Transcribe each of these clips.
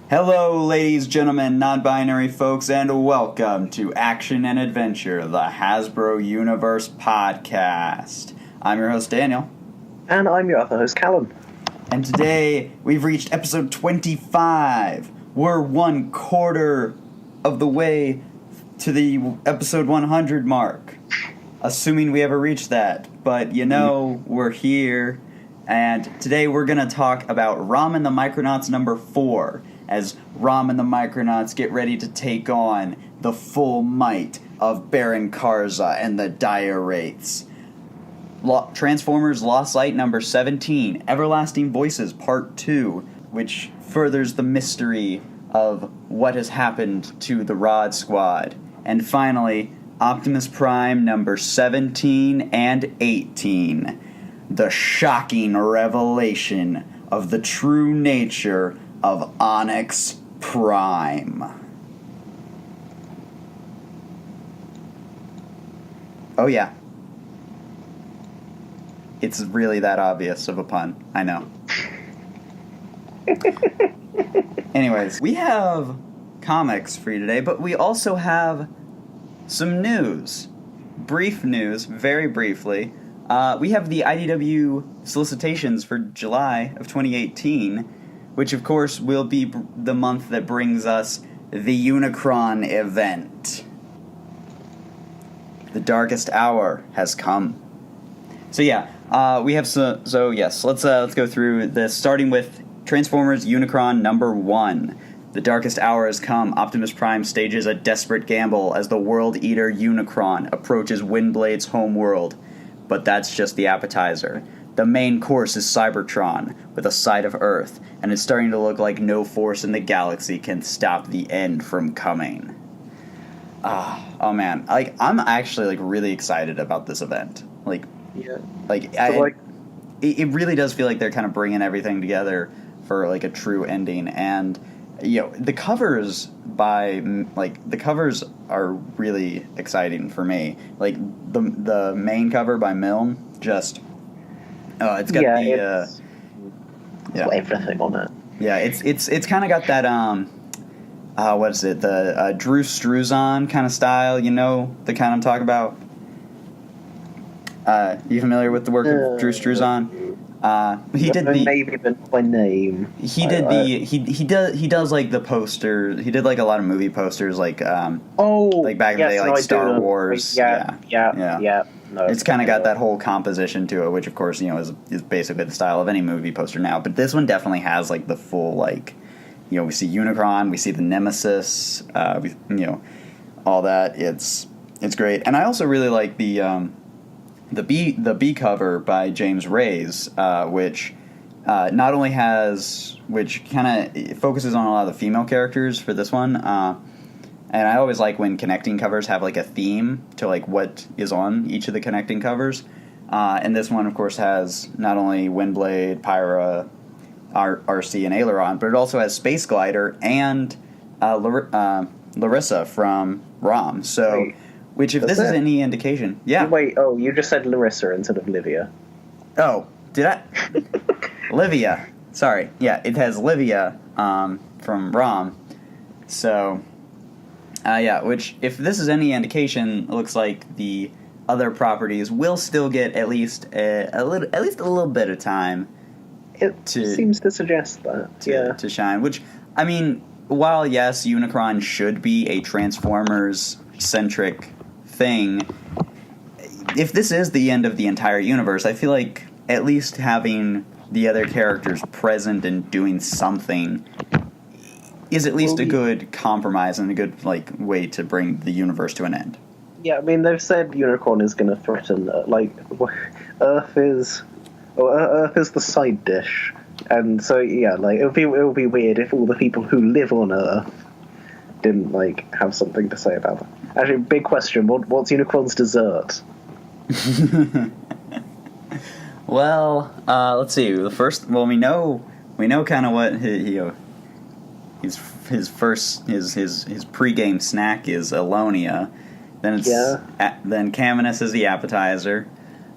Hello, ladies, gentlemen, non-binary folks, and welcome to Action and Adventure, the Hasbro Universe podcast. I'm your host, Daniel. And I'm your other host, Callum. And today, we've reached episode 25. We're 1/4 of the way to the episode 100 mark. Assuming we ever reach that. But, we're here. And today we're going to talk about Rom and the Micronauts number 4. As Rom and the Micronauts get ready to take on the full might of Baron Karza and the Dire Wraiths. Transformers Lost Light number 17, Everlasting Voices Part 2, which furthers the mystery of what has happened to the Rod Squad. And finally, Optimus Prime number 17 and 18, the shocking revelation of the true nature of Onyx Prime. Oh yeah. It's really that obvious of a pun. I know. Anyways, we have comics for you today, but we also have some news. Brief news, very briefly. We have the IDW Solicitations for July of 2018, which, of course, will be the month that brings us the Unicron event. The darkest hour has come. So yeah, we have yes. Let's go through this, starting with Transformers Unicron number 1. The darkest hour has come. Optimus Prime stages a desperate gamble as the World Eater Unicron approaches Windblade's homeworld, but that's just the appetizer. The main course is Cybertron, with a side of Earth, and it's starting to look like no force in the galaxy can stop the end from coming. Oh man, I'm actually really excited about this event. It really does feel like they're kind of bringing everything together for a true ending, and the covers are really exciting for me. The main cover by Milne, just. Oh, it's got it's got everything on it. Yeah, it's kind of got that what is it? The Drew Struzan kind of style. You know the kind I'm talking about. You familiar with the work of Drew Struzan? He did the maybe by name. He did he does the posters. He did a lot of movie posters back in the day, Star Wars. Yeah. No, it's kind of got that whole composition to it, which of course is basically the style of any movie poster now. But this one definitely has the full we see Unicron, we see the Nemesis, all that. It's great, and I also really like the B cover by James Reyes, which not only which kind of focuses on a lot of the female characters for this one. And I always like when connecting covers have a theme to what is on each of the connecting covers. And this one, of course, has not only Windblade, Pyra, RC, and Aileron, but it also has Space Glider and Larissa from Rom. So, which if this is any indication, yeah. Wait, you just said Larissa instead of Livia. Oh, did I? Livia. Sorry. Yeah, it has Livia from Rom. So. Which, if this is any indication, looks like the other properties will still get at least a little bit of time. It seems to suggest that, to shine. Which, I mean, while yes, Unicron should be a Transformers-centric thing, if this is the end of the entire universe, I feel like at least having the other characters present and doing something is at least a good compromise and a good way to bring the universe to an end. Yeah, I mean they've said Unicron is going to threaten Earth is the side dish, and so it'll be weird if all the people who live on Earth didn't have something to say about it. Actually, big question: what's Unicron's dessert? Well, let's see. The first, we know kind of what his pregame snack is Alonia. Then then Caminus is the appetizer.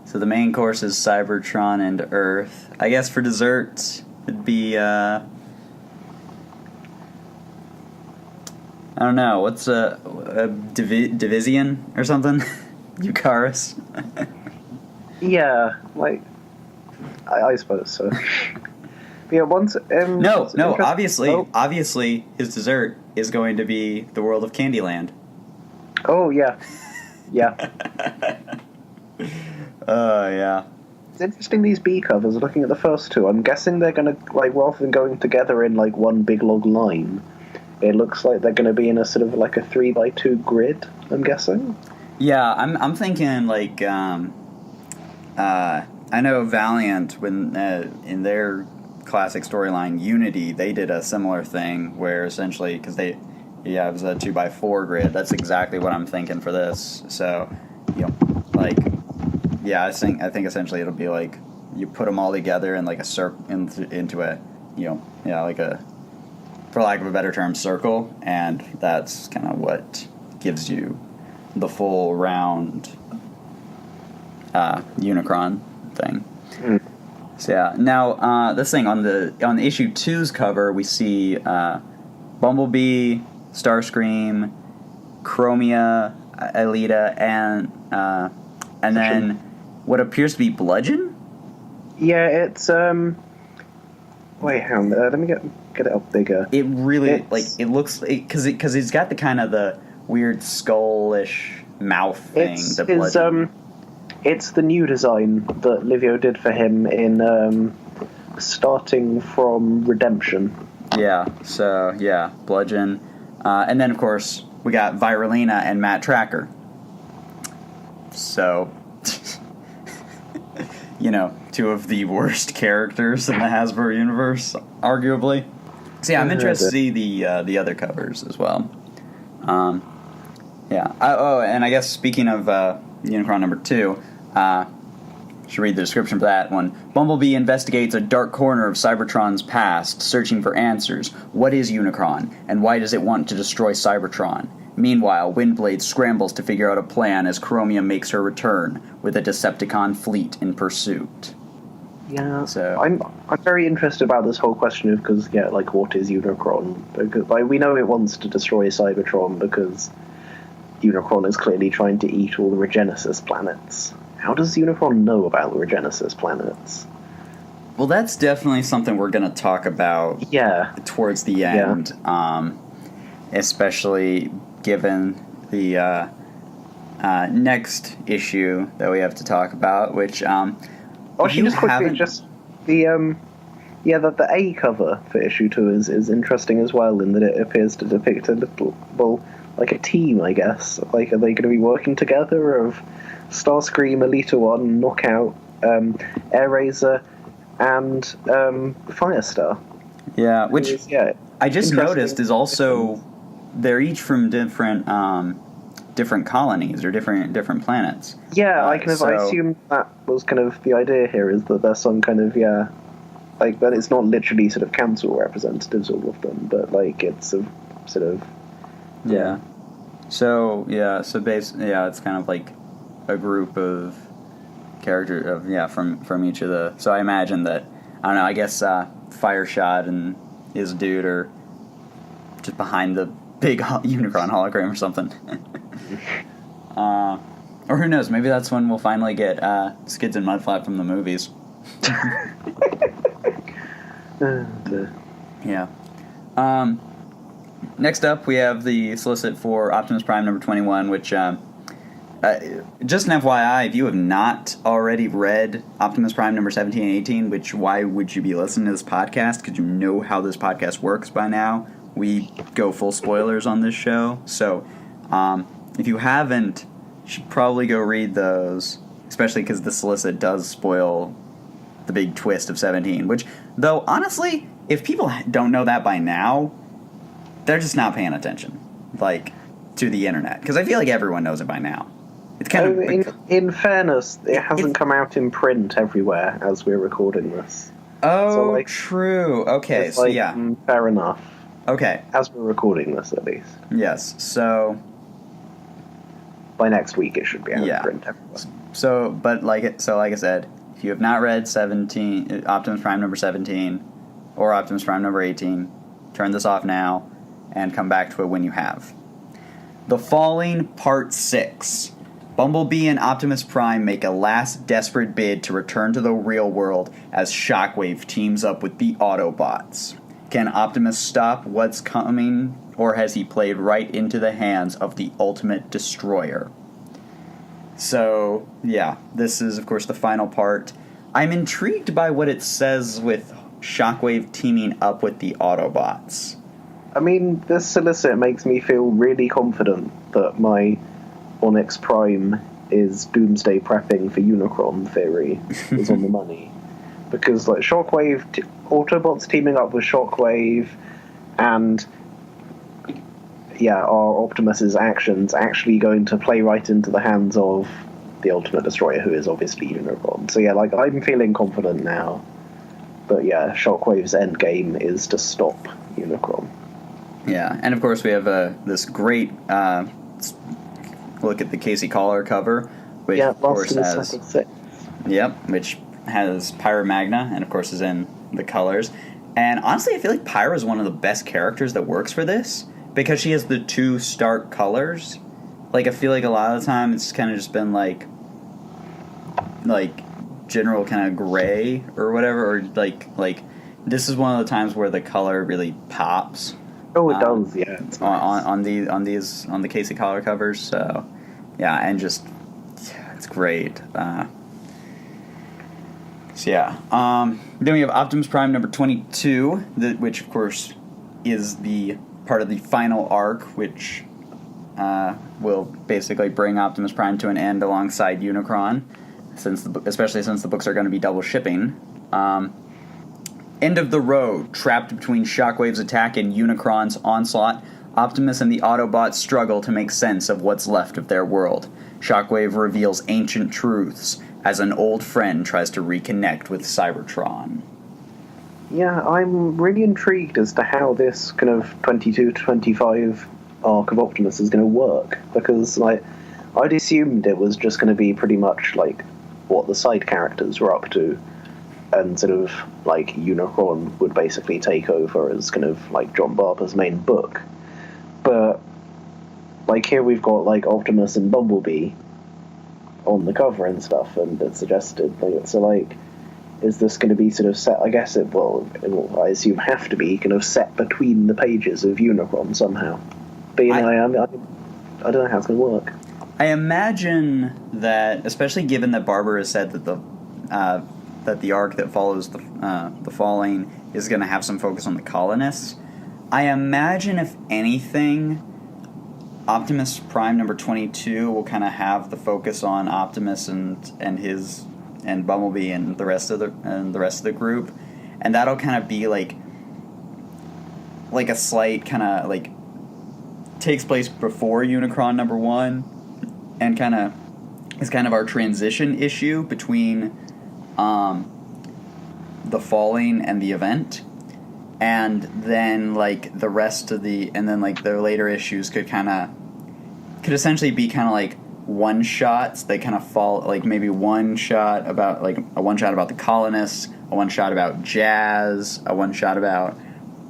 So the main course is Cybertron and Earth. I guess for dessert it'd be I don't know. What's a Division or something? Eucharis? Yeah, like I suppose so. But yeah, once No. Obviously, Oh. obviously, his dessert is going to be the world of Candyland. Oh yeah, yeah. Yeah. It's interesting these B covers. Looking at the first two, I'm guessing they're gonna like rather than going together in like one big log line, it looks like they're gonna be in a sort of like a 3x2 grid. I'm guessing. Yeah, I'm thinking like I know Valiant when in their classic storyline Unity they did a similar thing where essentially because it was a 2x4 grid. That's exactly what I'm thinking for this. So like I think essentially it'll be like you put them all together in like a into a like a, for lack of a better term, circle, and that's kind of what gives you the full round Unicron thing. Mm. So yeah, now this thing on the issue 2's cover, we see Bumblebee, Starscream, Chromia, Alita, and then what appears to be Bludgeon. Yeah, it's Wait, hang on. Let me get it up bigger. It really it looks because he's got the kind of the weird skullish mouth thing. It's the new design that Livio did for him in starting from Redemption. Yeah. So yeah, Bludgeon, and then of course we got Viralina and Matt Tracker. So. Two of the worst characters in the Hasbro universe, arguably. So yeah, I'm interested to see the other covers as well. Yeah. And I guess speaking of Unicron number 2, should read the description for that one. Bumblebee investigates a dark corner of Cybertron's past, searching for answers. What is Unicron, and why does it want to destroy Cybertron? Meanwhile, Windblade scrambles to figure out a plan as Chromia makes her return, with a Decepticon fleet in pursuit. Yeah, so I'm very interested about this whole question of what is Unicron? Because we know it wants to destroy Cybertron because Unicron is clearly trying to eat all the Regenesis planets. How does Unicron know about the Regenesis planets? Well, that's definitely something we're going to talk about. Yeah. Towards the end, especially given the next issue that we have to talk about, which the A cover for issue 2 is interesting as well, in that it appears to depict a a team, I guess. Like, are they going to be working together of Starscream, Alita 1, Knockout, Airazor, and Firestar? Yeah, which I just noticed is also they're each from different colonies or different planets. Yeah, I assume that was kind of the idea here, is that there's some kind of that it's not literally sort of council representatives, all of them, but it's a sort of So it's kind of like a group of characters from each of the. So I imagine that I guess Fireshot and his dude are just behind the big Unicron hologram or something. Or who knows? Maybe that's when we'll finally get Skids and Mudflap from the movies. Yeah. Next up, we have the solicit for Optimus Prime number 21, which, just an FYI, if you have not already read Optimus Prime number 17 and 18, why would you be listening to this podcast? Because you know how this podcast works by now. We go full spoilers on this show. So, if you haven't, you should probably go read those, especially because the solicit does spoil the big twist of 17, which, though, honestly, if people don't know that by now, they're just not paying attention, to the internet. Because I feel like everyone knows it by now. It's kind of... In fairness, it hasn't come out in print everywhere as we're recording this. Oh, so, true. Okay, so yeah. Fair enough. Okay. As we're recording this, at least. Yes, so... By next week, it should be out in print everywhere. So, like I said, if you have not read Optimus Prime number 17, or Optimus Prime number 18, turn this off now. and come back to it when you have. The Falling, Part 6. Bumblebee and Optimus Prime make a last desperate bid to return to the real world as Shockwave teams up with the Autobots. Can Optimus stop what's coming, or has he played right into the hands of the ultimate destroyer? So, yeah, this is, of course, the final part. I'm intrigued by what it says with Shockwave teaming up with the Autobots. I mean, this solicit makes me feel really confident that my Onyx Prime is doomsday prepping for Unicron theory is on the money. Because, like, Shockwave, Autobots teaming up with Shockwave, and, yeah, our Optimus's actions actually going to play right into the hands of the Ultimate Destroyer, who is obviously Unicron. So, yeah, like, I'm feeling confident now. But, yeah, Shockwave's endgame is to stop Unicron. Yeah, and of course we have this great look at the Casey Collar cover, which of course has which has Pyra Magna, and of course is in the colors. And honestly, I feel like Pyra is one of the best characters that works for this because she has the two stark colors. Like, I feel like a lot of the time it's kind of just been like general kind of gray or whatever, or like this is one of the times where the color really pops. Oh, it does, yeah. It's nice. on the Casey Collar covers. So, yeah, and just it's great. Then we have Optimus Prime number 22, which of course is the part of the final arc, which will basically bring Optimus Prime to an end alongside Unicron, especially since the books are going to be double shipping. End of the road. Trapped between Shockwave's attack and Unicron's onslaught, Optimus and the Autobots struggle to make sense of what's left of their world. Shockwave reveals ancient truths as an old friend tries to reconnect with Cybertron. Yeah, I'm really intrigued as to how this kind of 22 to 25 arc of Optimus is going to work, because, like, I'd assumed it was just going to be pretty much, like, what the side characters were up to, and sort of, like, Unicron would basically take over as kind of, like, John Barber's main book. But, like, here we've got, like, Optimus and Bumblebee on the cover and stuff, and it's suggested, like, so, like, is this going to be sort of set, I guess it will, I assume have to be, kind of set between the pages of Unicron somehow. But, you know, I don't know how it's going to work. I imagine that, especially given that Barber has said that the arc that follows the Falling is going to have some focus on the colonists, I imagine, if anything, Optimus Prime number 22 will kind of have the focus on Optimus and Bumblebee and the rest of the group, and that'll kind of be like a slight kind of like takes place before Unicron number 1, and kind of is kind of our transition issue between the Falling and the event. And then, like, the rest of the later issues could essentially be kind of like one-shots. They kind of fall, like, maybe one-shot about the colonists, a one-shot about Jazz, a one-shot about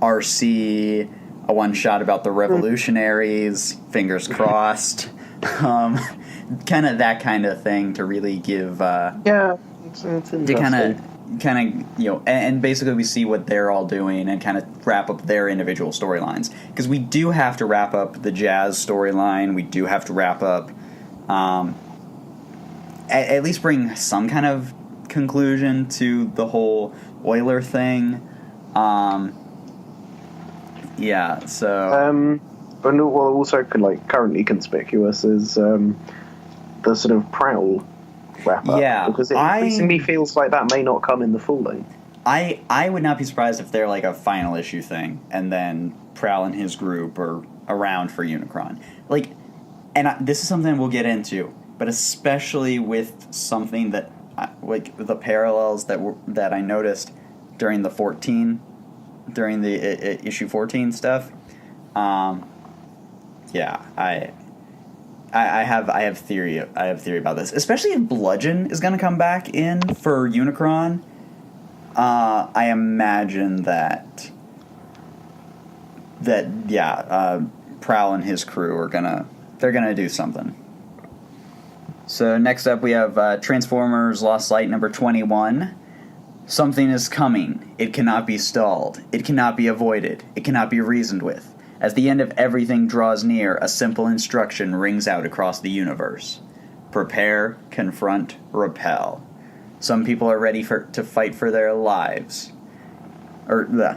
RC, a one-shot about the revolutionaries, fingers crossed. Kind of that kind of thing to really give... it's interesting. To kind of, you know, and basically we see what they're all doing and kind of wrap up their individual storylines, because we do have to wrap up the Jazz storyline. We do have to wrap up at least bring some kind of conclusion to the whole Euler thing. But also currently conspicuous is the sort of Prowl wrap-up. Yeah, because it increasingly feels like that may not come in the Falling. I would not be surprised if they're like a final issue thing, and then Prowl and his group are around for Unicron. Like, and this is something we'll get into, but especially with something that, like, the parallels that I noticed during the issue 14 stuff. I have theory about this, especially if Bludgeon is going to come back in for Unicron. I imagine that Prowl and his crew are they're gonna do something. So next up we have Transformers Lost Light number 21. Something is coming. It cannot be stalled. It cannot be avoided. It cannot be reasoned with. As the end of everything draws near, a simple instruction rings out across the universe. Prepare, confront, repel. Some people are ready to fight for their lives.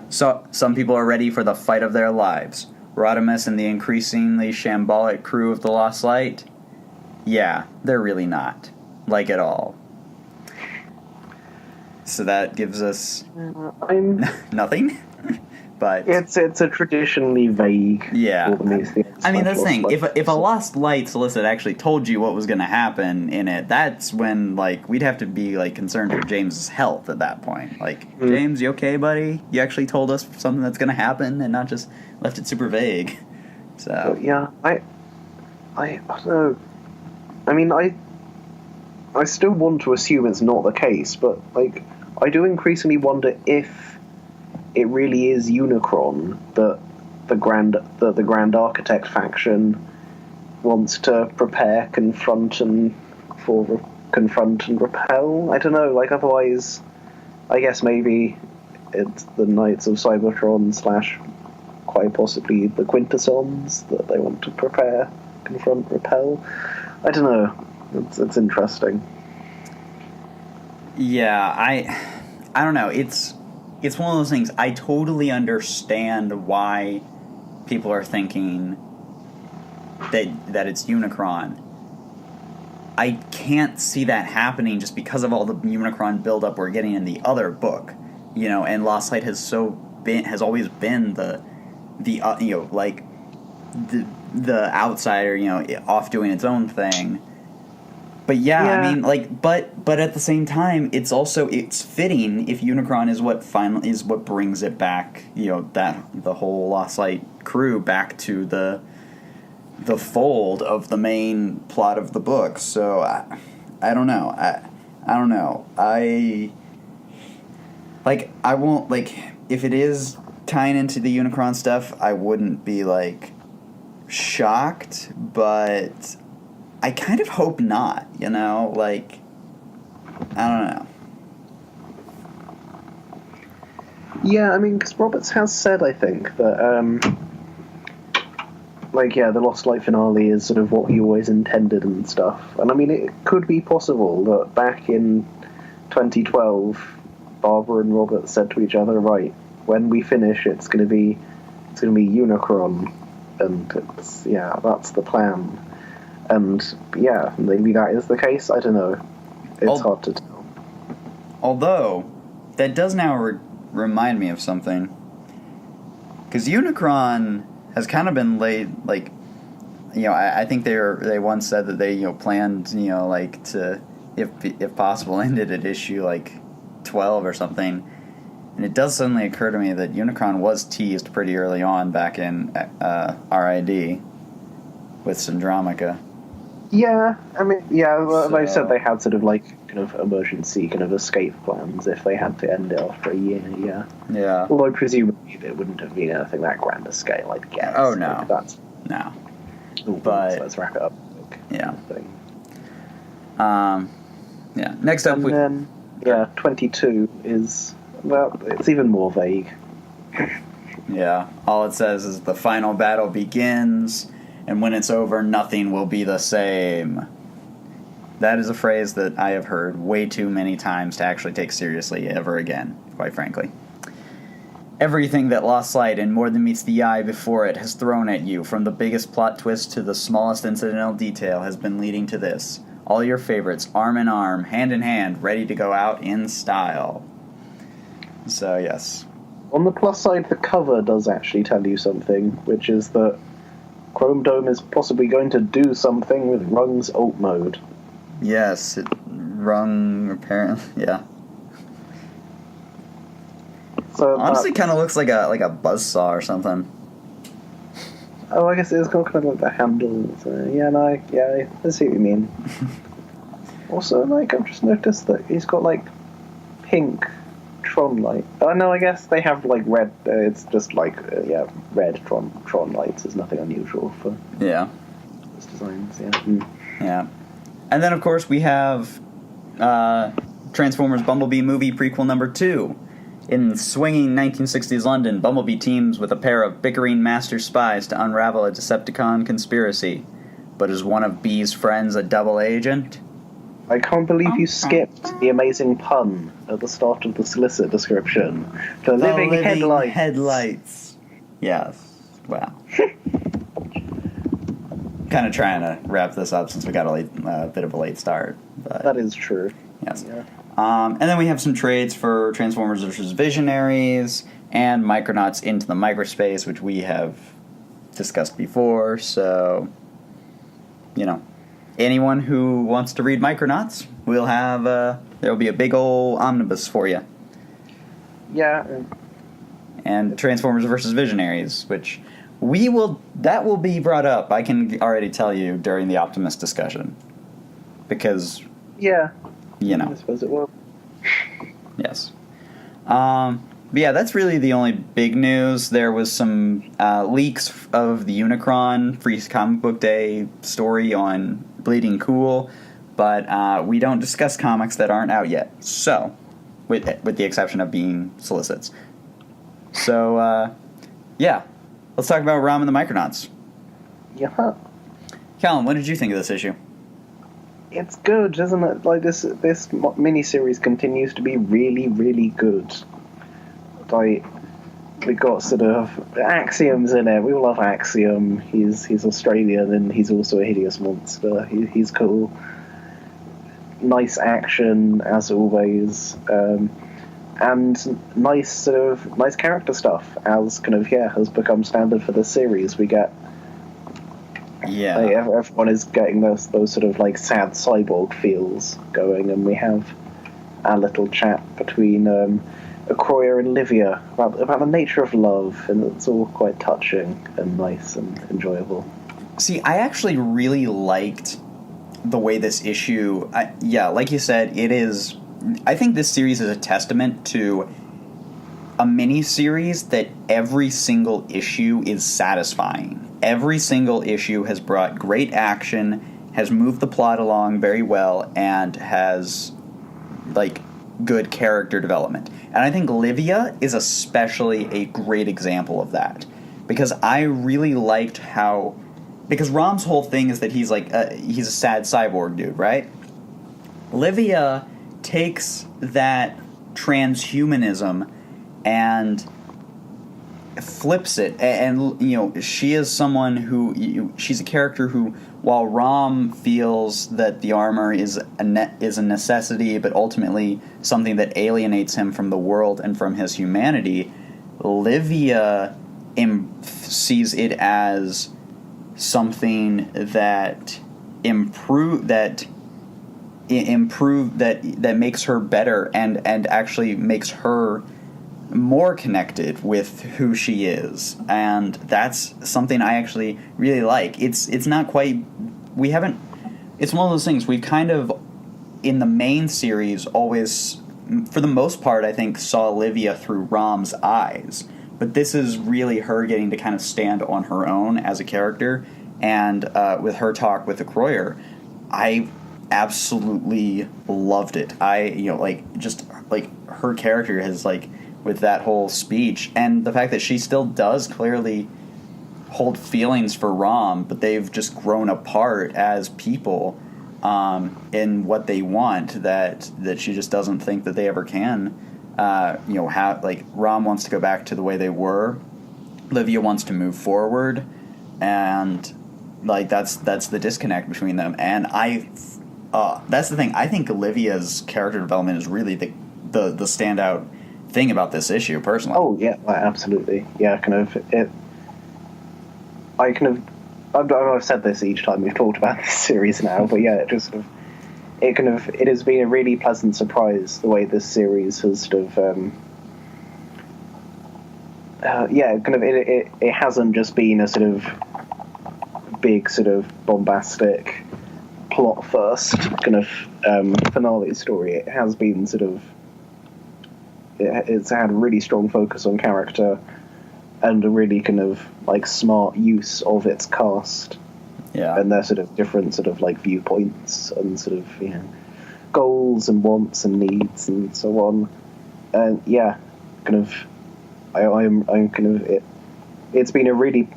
Some people are ready for the fight of their lives. Rodimus and the increasingly shambolic crew of the Lost Light? Yeah, they're really not. Like at all. So that gives us nothing. But it's a traditionally vague. Yeah, I mean that's the thing. If a Lost Light solicit actually told you what was going to happen in it, that's when we'd have to be concerned for James's health at that point. James, you okay, buddy? You actually told us something that's going to happen and not just left it super vague. So yeah, I don't know. I mean, I still want to assume it's not the case, but I do increasingly wonder if it really is Unicron that the Grand Architect faction wants to prepare, confront, and repel. I don't know. Otherwise, I guess maybe it's the Knights of Cybertron / quite possibly the Quintessons that they want to prepare, confront, repel. I don't know. It's interesting. Yeah, I don't know. It's one of those things. I totally understand why people are thinking that it's Unicron. I can't see that happening just because of all the Unicron buildup we're getting in the other book, And Lost Light has always been the outsider, off doing its own thing. But yeah, I mean, but at the same time, it's fitting if Unicron is what brings it back, that the whole Lost Light crew back to the fold of the main plot of the book. So I don't know. I don't know. I won't if it is tying into the Unicron stuff, I wouldn't be shocked, but I kind of hope not, I don't know. Yeah, I mean, because Roberts has said, I think, that, the Lost Light finale is sort of what he always intended and stuff. And I mean, it could be possible that back in 2012, Barbara and Robert said to each other, right, when we finish, it's going to be Unicron, and that's the plan. And yeah, maybe that is the case. I don't know. It's hard to tell. Although, that does now remind me of something. Because Unicron has kind of been laid, I think they once said that they, planned, to, if possible, end it at issue, 12 or something. And it does suddenly occur to me that Unicron was teased pretty early on back in RID with Syndromica. Yeah, I mean, they said they had sort of emergency escape plans if they had to end it after a year. Yeah. Although presumably there wouldn't have been anything that grand a scale, I'd guess. Oh no, no. But so let's wrap it up. Yeah. Yeah. Next up, then 22 is it's even more vague. Yeah. All it says is the final battle begins. And when it's over, nothing will be the same. That is a phrase that I have heard way too many times to actually take seriously ever again, quite frankly. Everything that Lost Light and More Than Meets the Eye before it has thrown at you, from the biggest plot twist to the smallest incidental detail, has been leading to this. All your favorites, arm in arm, hand in hand, ready to go out in style. So, yes. On the plus side, the cover does actually tell you something, which is that Chrome Dome is possibly going to do something with Rung's ult mode. Yes, Rung apparently, yeah. So honestly, kind of looks like a buzzsaw or something. Oh, I guess it is kind of like the handles. I see what you mean. Also, I've just noticed that he's got pink Tron light. Oh no, I guess they have like red. It's just like red Tron lights. Is nothing unusual for those designs. Yeah. Mm. Yeah. And then of course we have Transformers Bumblebee movie prequel number 2. In swinging 1960s London, Bumblebee teams with a pair of bickering master spies to unravel a Decepticon conspiracy. But is one of Bee's friends a double agent? I can't believe you skipped the amazing pun at the start of the solicit description. The living headlights. Yes. Wow. Kind of trying to wrap this up since we got a bit of a late start. But that is true. Yes. Yeah. And then we have some trades for Transformers vs. Visionaries and Micronauts into the Microspace, which we have discussed before. So, anyone who wants to read Micronauts, we'll have there'll be a big old omnibus for you. Yeah. And Transformers vs. Visionaries, which that will be brought up. I can already tell you during the Optimus discussion, because I suppose it will. Yes. But yeah, that's really the only big news. There was some leaks of the Unicron Free Comic Book Day story on Bleeding Cool, but we don't discuss comics that aren't out yet. So, with the exception of being solicits. So, let's talk about Rom and the Micronauts. Yeah. Callum, what did you think of this issue? It's good, isn't it? Like this miniseries continues to be really, really good. Like we got sort of Axion's in it. We all love Axiom. He's Australian and he's also a hideous monster. He's cool. Nice action as always, and nice character stuff as has become standard for this series. We get. Yeah, everyone is getting those sort of like sad cyborg feels going, and we have a little chat between Acroya and Livia about the nature of love, and it's all quite touching and nice and enjoyable. See, I actually really liked the way this issue. Like you said, it is. I think this series is a testament to a mini-series that every single issue is satisfying. Every single issue has brought great action, has moved the plot along very well, and has, good character development. And I think Livia is especially a great example of that. Because I really liked how... Because Rom's whole thing is that he's a sad cyborg dude, right? Livia takes that transhumanism and flips it, and she is someone who she's a character who, while Rom feels that the armor is a necessity, but ultimately something that alienates him from the world and from his humanity, Livia sees it as something that that makes her better and actually makes her more connected with who she is, and that's something I actually really like. It's not quite. We haven't. It's one of those things we've kind of in the main series always, for the most part, I think saw Livia through Rom's eyes, but this is really her getting to kind of stand on her own as a character, and with her talk with the Croyer, I absolutely loved it. Her character has with that whole speech, and the fact that she still does clearly hold feelings for Rom, but they've just grown apart as people in what they want, that she just doesn't think that they ever can. Rom wants to go back to the way they were. Livia wants to move forward, and that's the disconnect between them. And that's the thing. I think Olivia's character development is really the standout thing about this issue, personally. Oh yeah, absolutely. Yeah, I've said this each time we've talked about this series now, but yeah, it has been a really pleasant surprise the way this series has it hasn't just been a sort of big bombastic plot first finale story. It has been it's had a really strong focus on character and a really kind of like smart use of its cast. Yeah. And their sort of different sort of like viewpoints and sort of goals and wants and needs and so on. And yeah, kind of I'm kind of it's been a really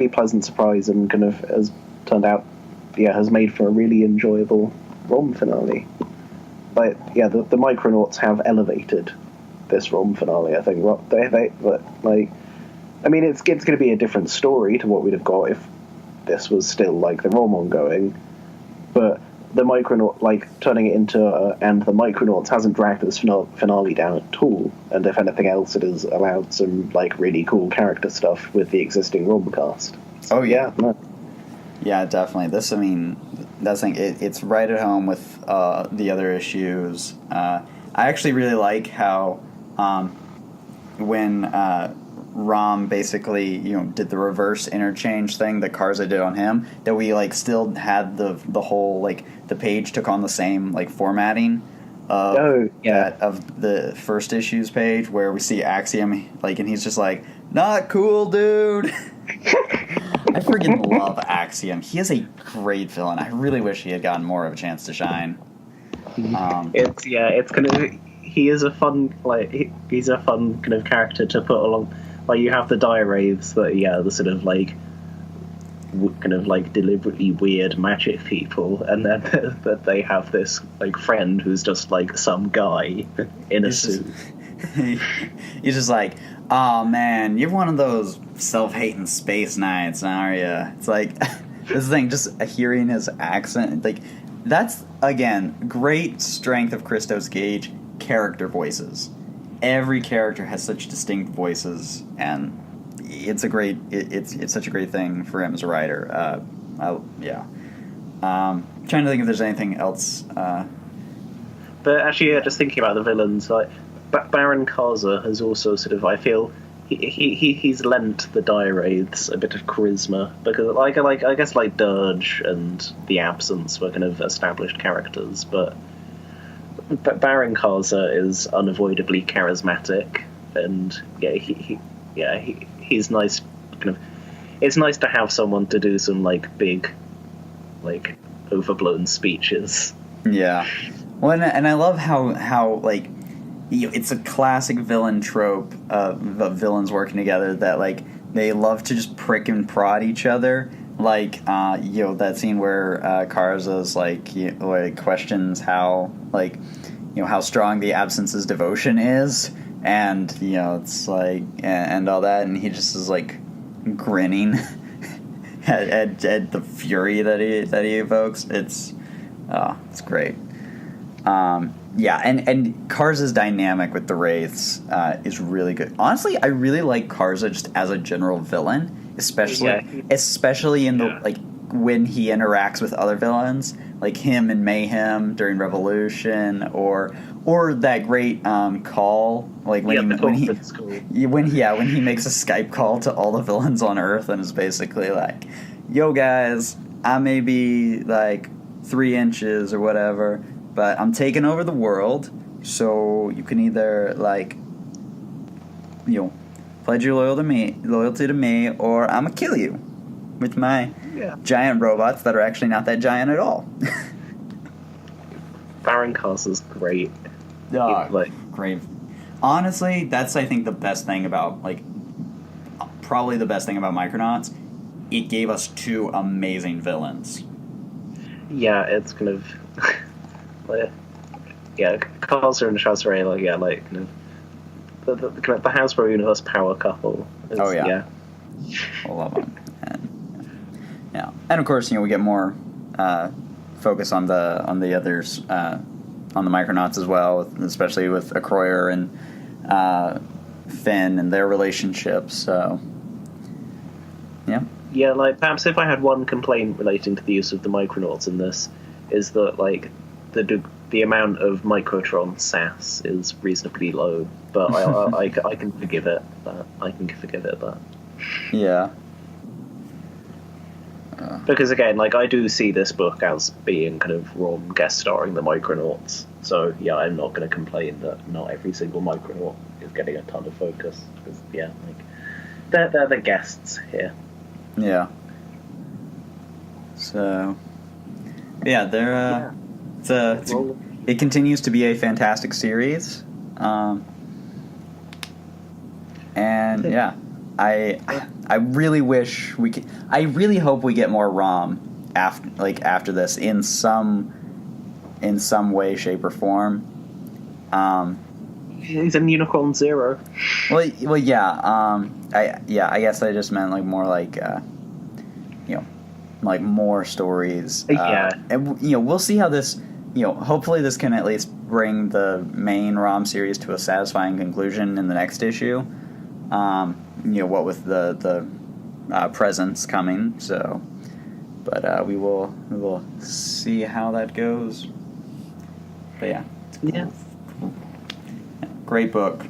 pleasant surprise and kind of has turned out has made for a really enjoyable ROM finale. Like the Micronauts have elevated this ROM finale. I think I mean it's going to be a different story to what we'd have got if this was still like the ROM ongoing, but the Micronaut, like turning it into and the Micronauts hasn't dragged this finale down at all, and if anything else, it has allowed some like really cool character stuff with the existing ROM cast. Oh yeah, yeah, definitely. This, I mean, that's thing. It's right at home with the other issues. I actually really like how when Rom basically, did the reverse interchange thing that Karza did on him, that we like still had the whole like the page took on the same like formatting of of the first issues page where we see Axiom like and he's just like, not cool, dude. I freaking love Axiom. He is a great villain. I really wish he had gotten more of a chance to shine. It's kind of he is a fun he's a fun kind of character to put along. Like you have the dire wraiths that the sort of like kind of like deliberately weird magic people, and then that they have this like friend who's just like some guy in a suit. He's just like, oh man, you're one of those self-hating space knights, aren't you? It's like this thing, just hearing his accent, like that's again great strength of Christos Gage character voices. Every character has such distinct voices, and it's such a great thing for him as a writer. Trying to think if there's anything else. But actually, just thinking about the villains, like Baron Karza has also sort of, I feel, he's lent the dire wraiths a bit of charisma because, I guess like Dirge and the Absence were kind of established characters, but Baron Karza is unavoidably charismatic, and he's nice. Kind of, it's nice to have someone to do some like big, like overblown speeches. Yeah, well, and I love how like it's a classic villain trope of villains working together that like they love to just prick and prod each other. Like that scene where Karza's like questions how like how strong the Absence's devotion is, and it's like and all that, and he just is like grinning at the fury that he evokes. It's great. And Karza's dynamic with the Wraiths is really good. Honestly, I really like Karza just as a general villain, especially in the like when he interacts with other villains, like him in Mayhem during Revolution, or that great call, like when he makes a Skype call to all the villains on Earth and is basically like, "Yo guys, I may be like 3 inches or whatever, but I'm taking over the world, so you can either like, pledge your loyalty to me, or I'm gonna kill you with my giant robots that are actually not that giant at all." Baron Karza's great. Great. Honestly, that's I think the best thing about probably the best thing about Micronauts. It gave us 2 amazing villains. Yeah, it's kind of Karza and Shazray, the Hasbro Universe power couple. I love them. And of course, we get more focus on the others, on the Micronauts as well, especially with Acroyer and Finn and their relationship. So, yeah, like perhaps if I had one complaint relating to the use of the Micronauts in this, is that like the amount of Microtron sass is reasonably low, but I can forgive it. That. Yeah. Because again, like I do see this book as being kind of Rom guest starring the Micronauts, So yeah, I'm not going to complain that not every single Micronaut is getting a ton of focus, because yeah, like they're the guests here. Yeah. So yeah, it continues to be a fantastic series. And yeah, I really wish we could. I really hope we get more ROM after this in some way, shape, or form. He's in Unicorn Zero. Well, yeah. I guess I just meant like more like like more stories. And we'll see how this. Hopefully this can at least bring the main ROM series to a satisfying conclusion in the next issue. What with the presents coming, so. But we will see how that goes. But yeah. Yeah. Great book.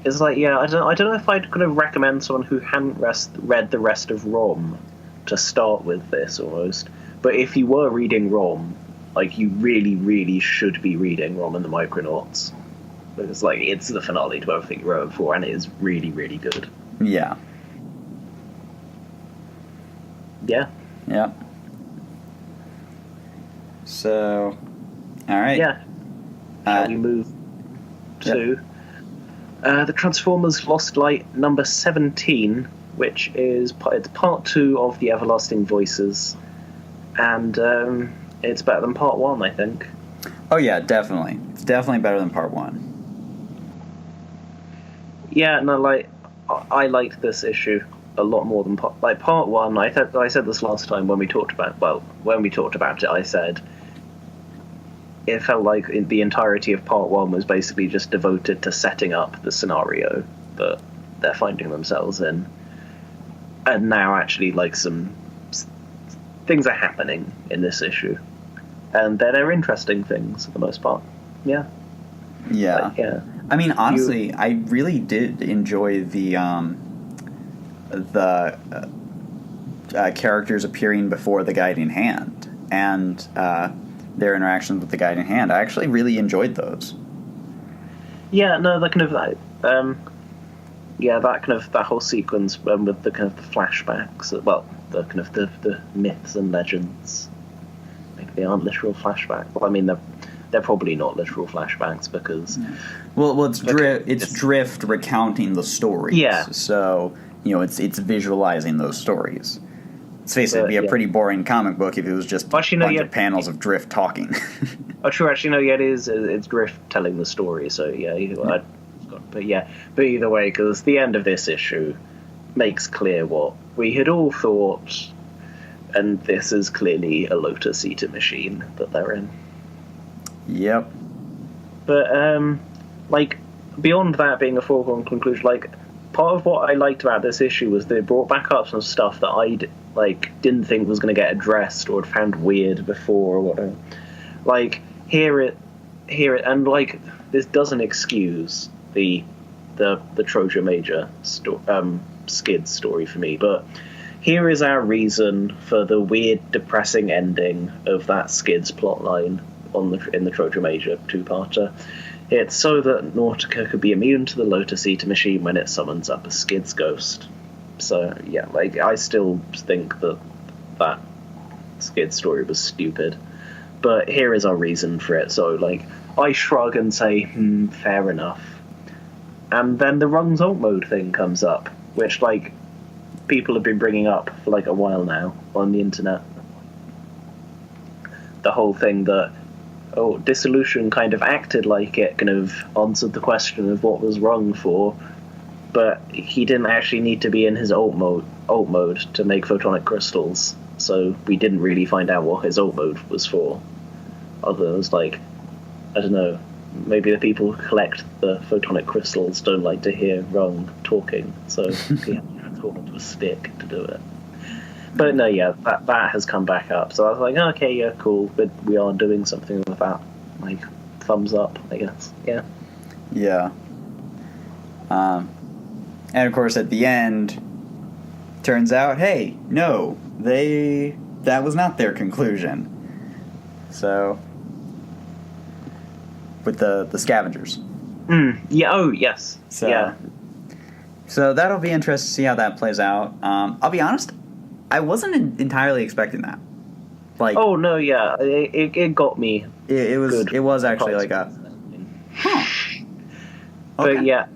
It's like, I don't know if I'd kind of recommend someone who hadn't read the rest of ROM to start with this almost. But if you were reading ROM, like, you really, really should be reading ROM and the Micronauts. Because like it's the finale to everything you wrote before, and it is really, really good. Yeah. Yeah. Yeah. So, all right. Yeah. Shall we move to the Transformers Lost Light number 17, which is it's part 2 of the Everlasting Voices, and it's better than part 1, I think. Oh yeah, definitely. It's definitely better than part 1. Yeah, no, like I liked this issue a lot more than part 1. I said this last time when we talked about it. I said it felt like the entirety of part 1 was basically just devoted to setting up the scenario that they're finding themselves in, and now actually like some things are happening in this issue, and they're interesting things for the most part. Yeah. I mean, honestly, I really did enjoy the characters appearing before the Guiding Hand and their interactions with the Guiding Hand. I actually really enjoyed those. Yeah, no, that kind of that whole sequence with the kind of the flashbacks. Well, the kind of the myths and legends. Like they aren't literal flashbacks. Well, I mean they're probably not literal flashbacks because. Yeah. Well, it's Drift recounting the stories. Yeah. So it's visualizing those stories. Let's face it, it'd be a pretty boring comic book if it was just a bunch of panels of Drift talking. Oh, true. Actually, no. Yeah, it is. It's Drift telling the story. So yeah, but either way, because the end of this issue makes clear what we had all thought, and this is clearly a Lotus Eater machine that they're in. Yep. But like beyond that being a foregone conclusion, like part of what I liked about this issue was they brought back up some stuff that I didn't think was going to get addressed or had found weird before or whatever. Like hear it, and like this doesn't excuse the Troja Major Skid story for me, but here is our reason for the weird, depressing ending of that Skids plotline in the Troja Major 2-parter. It's so that Nautica could be immune to the Lotus Eater machine when it summons up a Skids ghost. So yeah, like I still think that Skid story was stupid, but here is our reason for it. So like I shrug and say, fair enough. And then the Rungs alt mode thing comes up, which like people have been bringing up for like a while now on the internet. The whole thing that Dissolution kind of acted like it kind of answered the question of what was wrong for, but he didn't actually need to be in his alt mode to make photonic crystals, so we didn't really find out what his alt mode was for. Others, like, I don't know, maybe the people who collect the photonic crystals don't like to hear Rung talking, so he had to transform into a stick to do it. But no, yeah, that has come back up. So I was like, okay, yeah, cool. But we are doing something with that. Like, thumbs up, I guess. Yeah. Yeah. And of course, at the end, turns out, hey, no, that was not their conclusion. So, with the scavengers. Yeah. Oh, yes. So, yeah. So that'll be interesting to see how that plays out. I'll be honest, I wasn't entirely expecting that. Like, oh no, yeah, it got me. It was actually like a, huh. Okay. But yeah,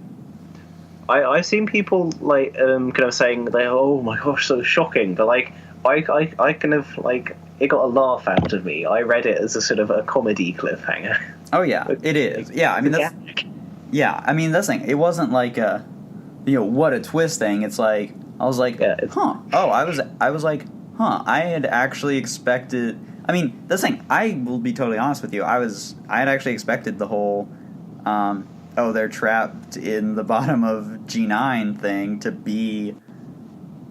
I've seen people like kind of saying they, oh my gosh, so shocking. But like, I kind of like, it got a laugh out of me. I read it as a sort of a comedy cliffhanger. Oh yeah, it is. Yeah, I mean that's. Yeah, I mean that's the thing. It wasn't like a, what a twist thing. It's like I was like, huh. Oh, I was like, huh. I had actually expected. I mean, that's the thing. I will be totally honest with you. I had actually expected the whole, they're trapped in the bottom of G9 thing to be,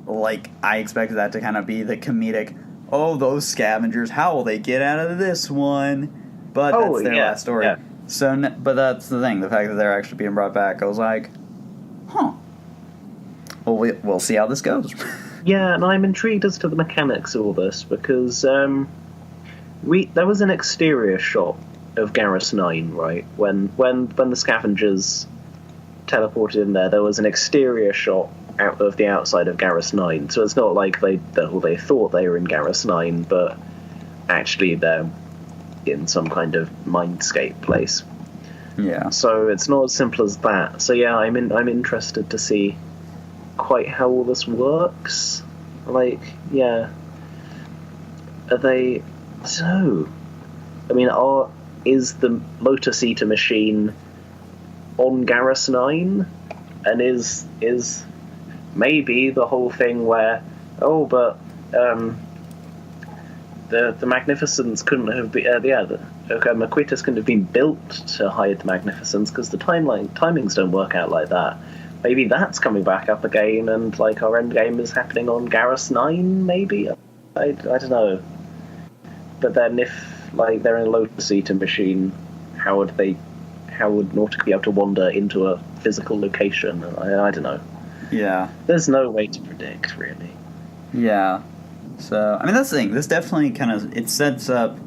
like, I expected that to kind of be the comedic. Oh, those scavengers! How will they get out of this one? But that's their last story. Yeah. So, but that's the thing. The fact that they're actually being brought back, I was like, huh. Well, we'll see how this goes. Yeah, and I'm intrigued as to the mechanics of all this because there was an exterior shot of Garrus 9, right? When the scavengers teleported in there was an exterior shot out of the outside of Garrus 9. So it's not like they thought they were in Garrus 9, but actually they're in some kind of mindscape place. Yeah. So it's not as simple as that. So yeah, I'm interested to see quite how all this works. Like, yeah. Are they so? I mean, is the Lotus Eater machine on Garrus 9? And is maybe the whole thing where the Magnificence couldn't have been Maquitas couldn't have been built to hide the Magnificence because the timings don't work out like that. Maybe that's coming back up again, and like our end game is happening on Garrus 9. Maybe I don't know. But then if like they're in a Lotus Eater machine, how would Nautica be able to wander into a physical location? I don't know. Yeah. There's no way to predict, really. Yeah. So, I mean, that's the thing. This definitely kind of, it sets up,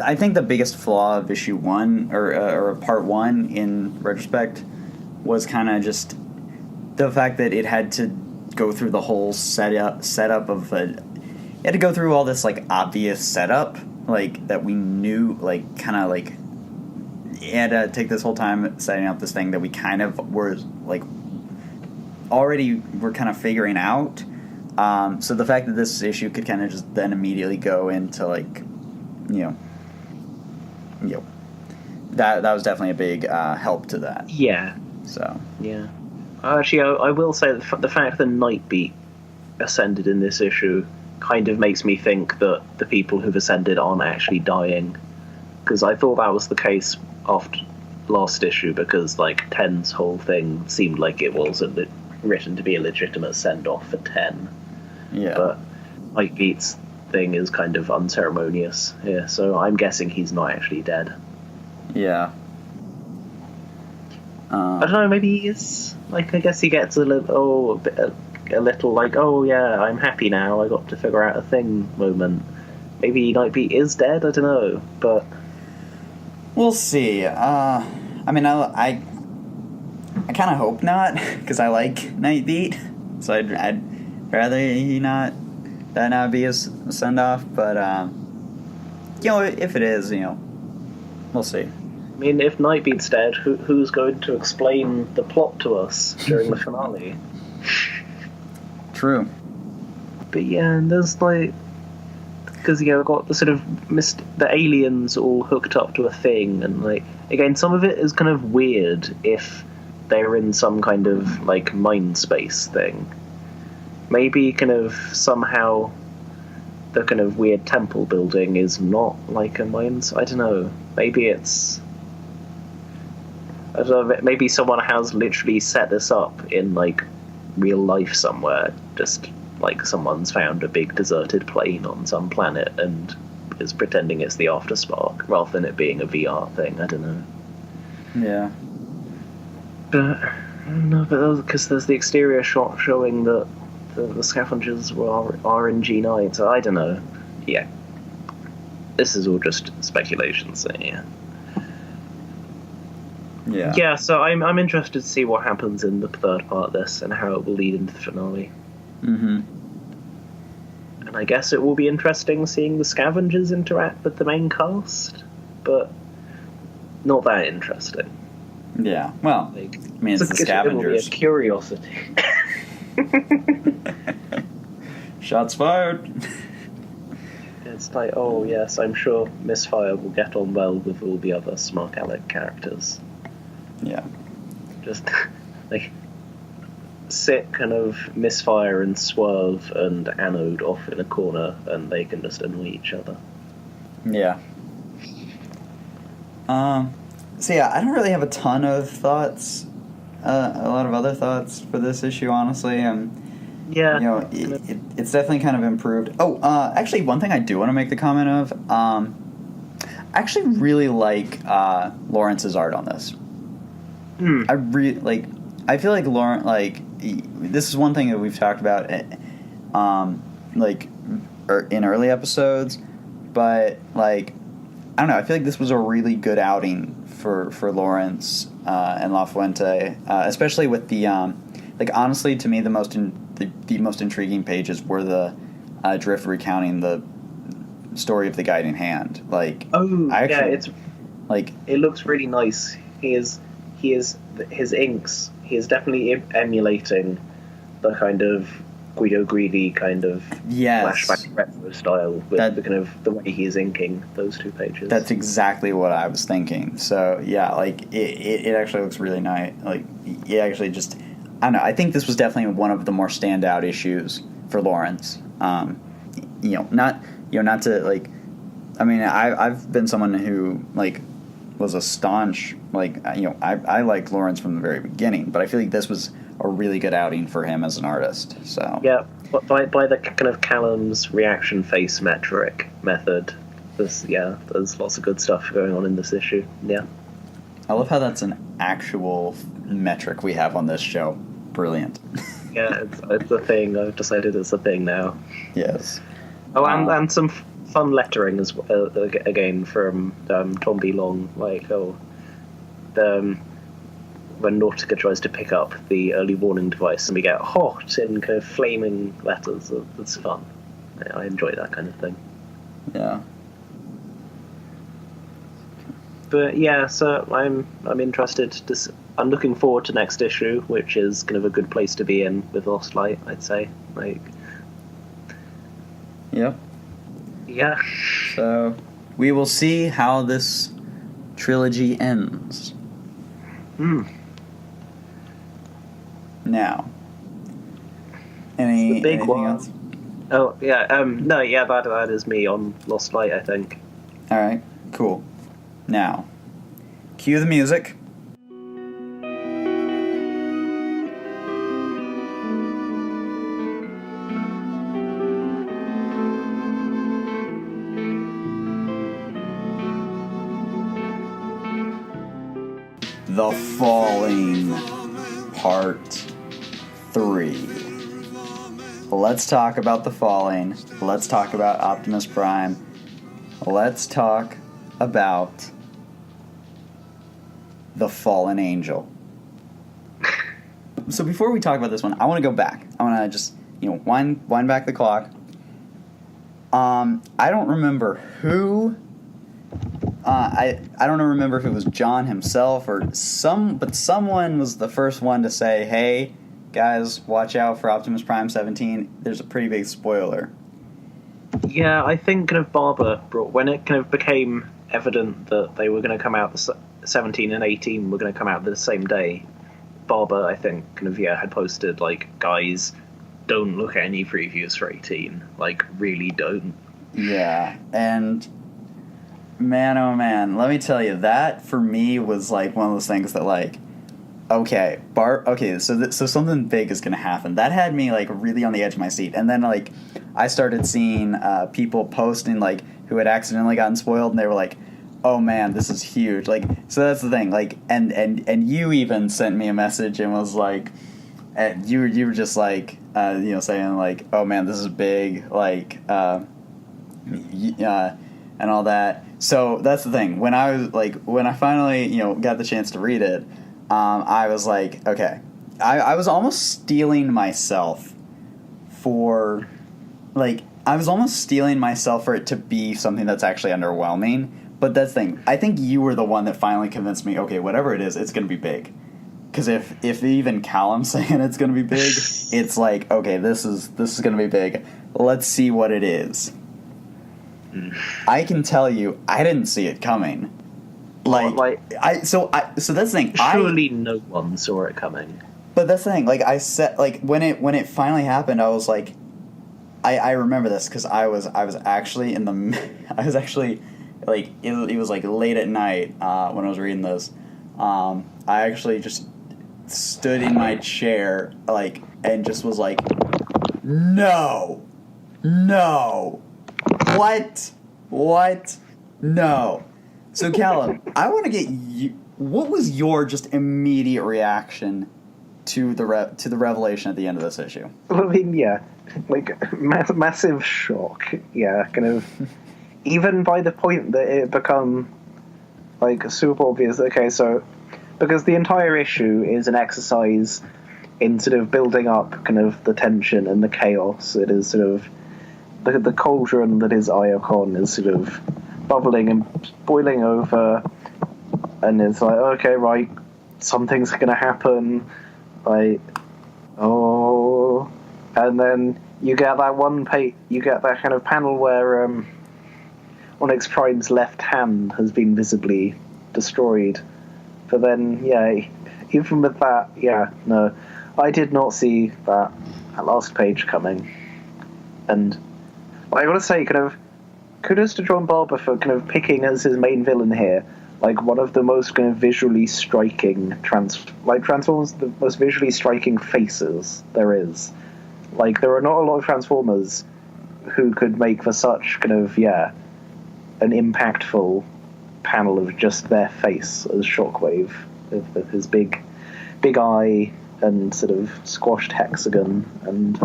I think the biggest flaw of issue 1, or part 1 in retrospect, was kind of just the fact that it had to go through the whole setup of it had to go through all this, like, obvious setup, like, that we knew, like, kind of, like, it had to take this whole time setting up this thing that we kind of were, like, already were kind of figuring out. So the fact that this issue could kind of just then immediately go into, like, that was definitely a big help to that. Yeah. So. Yeah. Actually, I will say that the fact that Nightbeat ascended in this issue kind of makes me think that the people who've ascended aren't actually dying. Because I thought that was the case after last issue, because, like, 10's whole thing seemed like it was written to be a legitimate send-off for 10. Yeah. But Nightbeat's thing is kind of unceremonious here, so I'm guessing he's not actually dead. Yeah. I don't know, maybe he is. Like, I guess he gets a little, like, oh yeah, I'm happy now, I got to figure out a thing moment. Maybe Nightbeat is dead, I don't know, but... We'll see. I mean, I kind of hope not, because I like Nightbeat, so I'd rather that not be a send-off, but, if it is, we'll see. I mean, if Nightbeat's dead, who's going to explain the plot to us during the finale? True. But yeah, and there's like... Because, we've got the sort of the aliens all hooked up to a thing, and, like, again, some of it is kind of weird if they're in some kind of, like, mind space thing. Maybe kind of somehow the kind of weird temple building is not like a mind... I don't know. Maybe it's... I don't know, maybe someone has literally set this up in, like, real life somewhere. Just, like, someone's found a big deserted plane on some planet and is pretending it's the Afterspark, rather than it being a VR thing. I don't know. Yeah. But, no, because there's the exterior shot showing that the scavengers are in G9, so I don't know. Yeah. This is all just speculation, so yeah. Yeah. Yeah, so I'm interested to see what happens in the third part of this and how it will lead into the finale. Mm-hmm. And I guess it will be interesting seeing the scavengers interact with the main cast, but not that interesting. Yeah. Well, Like, I mean, it's the scavengers. It will be a curiosity. Shots fired. It's like, oh yes, I'm sure Misfire will get on well with all the other Smart Alec characters. Yeah. Just like sit kind of Misfire and Swerve and Anode off in a corner, and they can just annoy each other. Yeah. So yeah, I don't really have a ton of thoughts, a lot of other thoughts for this issue, honestly. Yeah. You know, it's definitely kind of improved. Oh, actually, one thing I do want to make the comment of, I actually really like Lawrence's art on this. I feel like Lawrence, this is one thing that we've talked about, in early episodes, but I don't know. I feel like this was a really good outing for Lawrence and La Fuente, especially with the honestly, to me, the most intriguing pages were the Drift recounting the story of the Guiding Hand. It looks really nice. He is his inks. He is definitely emulating the kind of Guido Greedy kind of flashback retro style with the kind of the way he is inking those two pages. That's exactly what I was thinking. So yeah, it actually looks really nice. It actually just, I don't know. I think this was definitely one of the more standout issues for Lawrence. Not to I mean, I've been someone who was a staunch I liked Lawrence from the very beginning, but I feel like this was a really good outing for him as an artist. So yeah, but by the kind of Callum's reaction face method, there's lots of good stuff going on in this issue. Yeah, I love how that's an actual metric we have on this show. Brilliant. Yeah, it's a thing. I've decided it's a thing now. Yes. Oh, and some fun lettering as again from Tom B. Long, when Nautica tries to pick up the early warning device and we get hot in kind of flaming letters. It's fun. I enjoy that kind of thing. Yeah. But yeah, so I'm interested. I'm looking forward to next issue, which is kind of a good place to be in with Lost Light, I'd say. Yep. Yeah. So we will see how this trilogy ends. Now, anything one. else? Oh yeah. No. Yeah. That is me on Lost Light, I think. All right. Cool. Now, cue the music. The Falling, Part 3. Let's talk about The Falling. Let's talk about Optimus Prime. Let's talk about the Fallen Angel. So before we talk about this one, I want to go back. I want to just, wind back the clock. I don't remember who... I don't remember if it was John himself or but someone was the first one to say, hey, guys, watch out for Optimus Prime 17. There's a pretty big spoiler. Yeah, I think kind of Barber when it kind of became evident that they were going to come out, 17 and 18 were going to come out the same day, Barber, I think, kind of, had posted, guys, don't look at any previews for 18. Really don't. Yeah, and... man, oh man, let me tell you, that for me was one of those things that so something big is gonna happen. That had me really on the edge of my seat, and then I started seeing people posting who had accidentally gotten spoiled, and they were like, oh man, this is huge. So that's the thing. And you even sent me a message and was you were just saying oh man, this is big. and all that. So that's the thing. When I finally got the chance to read it, I was like, okay, I was almost stealing myself for it to be something that's actually underwhelming. But that's the thing. I think you were the one that finally convinced me, okay, whatever it is, it's going to be big. Because if even Callum's saying it's going to be big, it's like, okay, this is going to be big. Let's see what it is. I can tell you, I didn't see it coming. So that's the thing. Surely no one saw it coming. But that's the thing. Like I said, like when it finally happened, I was like, I remember this because I was actually like it was like late at night when I was reading this. I actually just stood in my chair like and just was like, no, what, no. So Callum, I want to get you. What was your just immediate reaction to the revelation at the end of this issue? I mean, yeah, like massive shock. Yeah, kind of. Even by the point that it become like super obvious. Okay, so because the entire issue is an exercise in sort of building up kind of the tension and the chaos. It is sort of the cauldron that is Iacon is sort of bubbling and boiling over, and it's like, okay, right, something's gonna happen, like, oh, and then you get that you get that kind of panel where Onyx Prime's left hand has been visibly destroyed. But then, yeah, even with that, yeah, no, I did not see that last page coming. And I want to say, kind of, kudos to John Barber for kind of picking as his main villain here, like one of the most kind of visually striking Transformers, the most visually striking faces there is. Like, there are not a lot of Transformers who could make for such kind of, yeah, an impactful panel of just their face as Shockwave, with his big eye and sort of squashed hexagon, and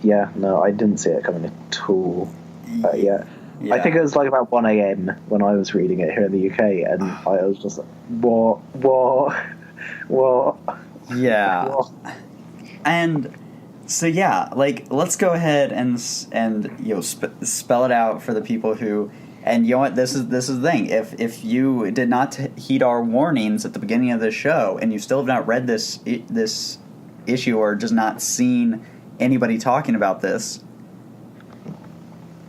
yeah, no, I didn't see it coming at all. Yeah. I think it was like about 1 a.m. when I was reading it here in the UK, and I was just like, what? Yeah. What? And so yeah, like let's go ahead and spell it out for the people who. And you know what? This is the thing. If you did not heed our warnings at the beginning of the show, and you still have not read this issue or just not seen anybody talking about this,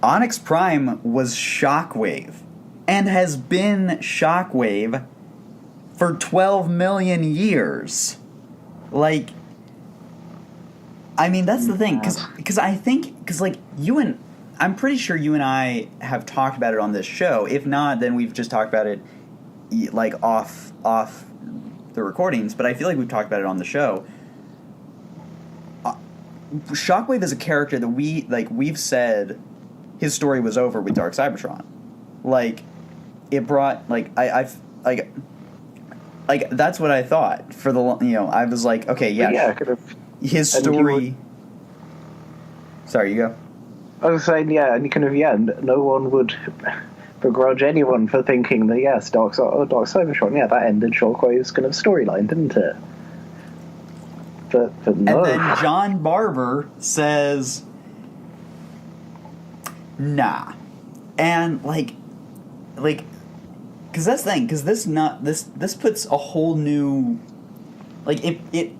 Onyx Prime was Shockwave, and has been Shockwave for 12 million years. Like, I mean, that's the thing, because like you and. I'm pretty sure you and I have talked about it on this show. If not, then we've just talked about it like off the recordings. But I feel like we've talked about it on the show. Shockwave is a character that we've said his story was over with Dark Cybertron. Like, it brought I've that's what I thought for the I was like, okay, yeah, kind of his story. Sorry, you go. I was saying, yeah, and kind of, yeah, no one would begrudge anyone for thinking that, yes, Dark Cybertron, yeah, that ended Shockwave's kind of storyline, didn't it? But no. And then John Barber says, nah. And, like, because that's the thing, because this puts a whole new, like,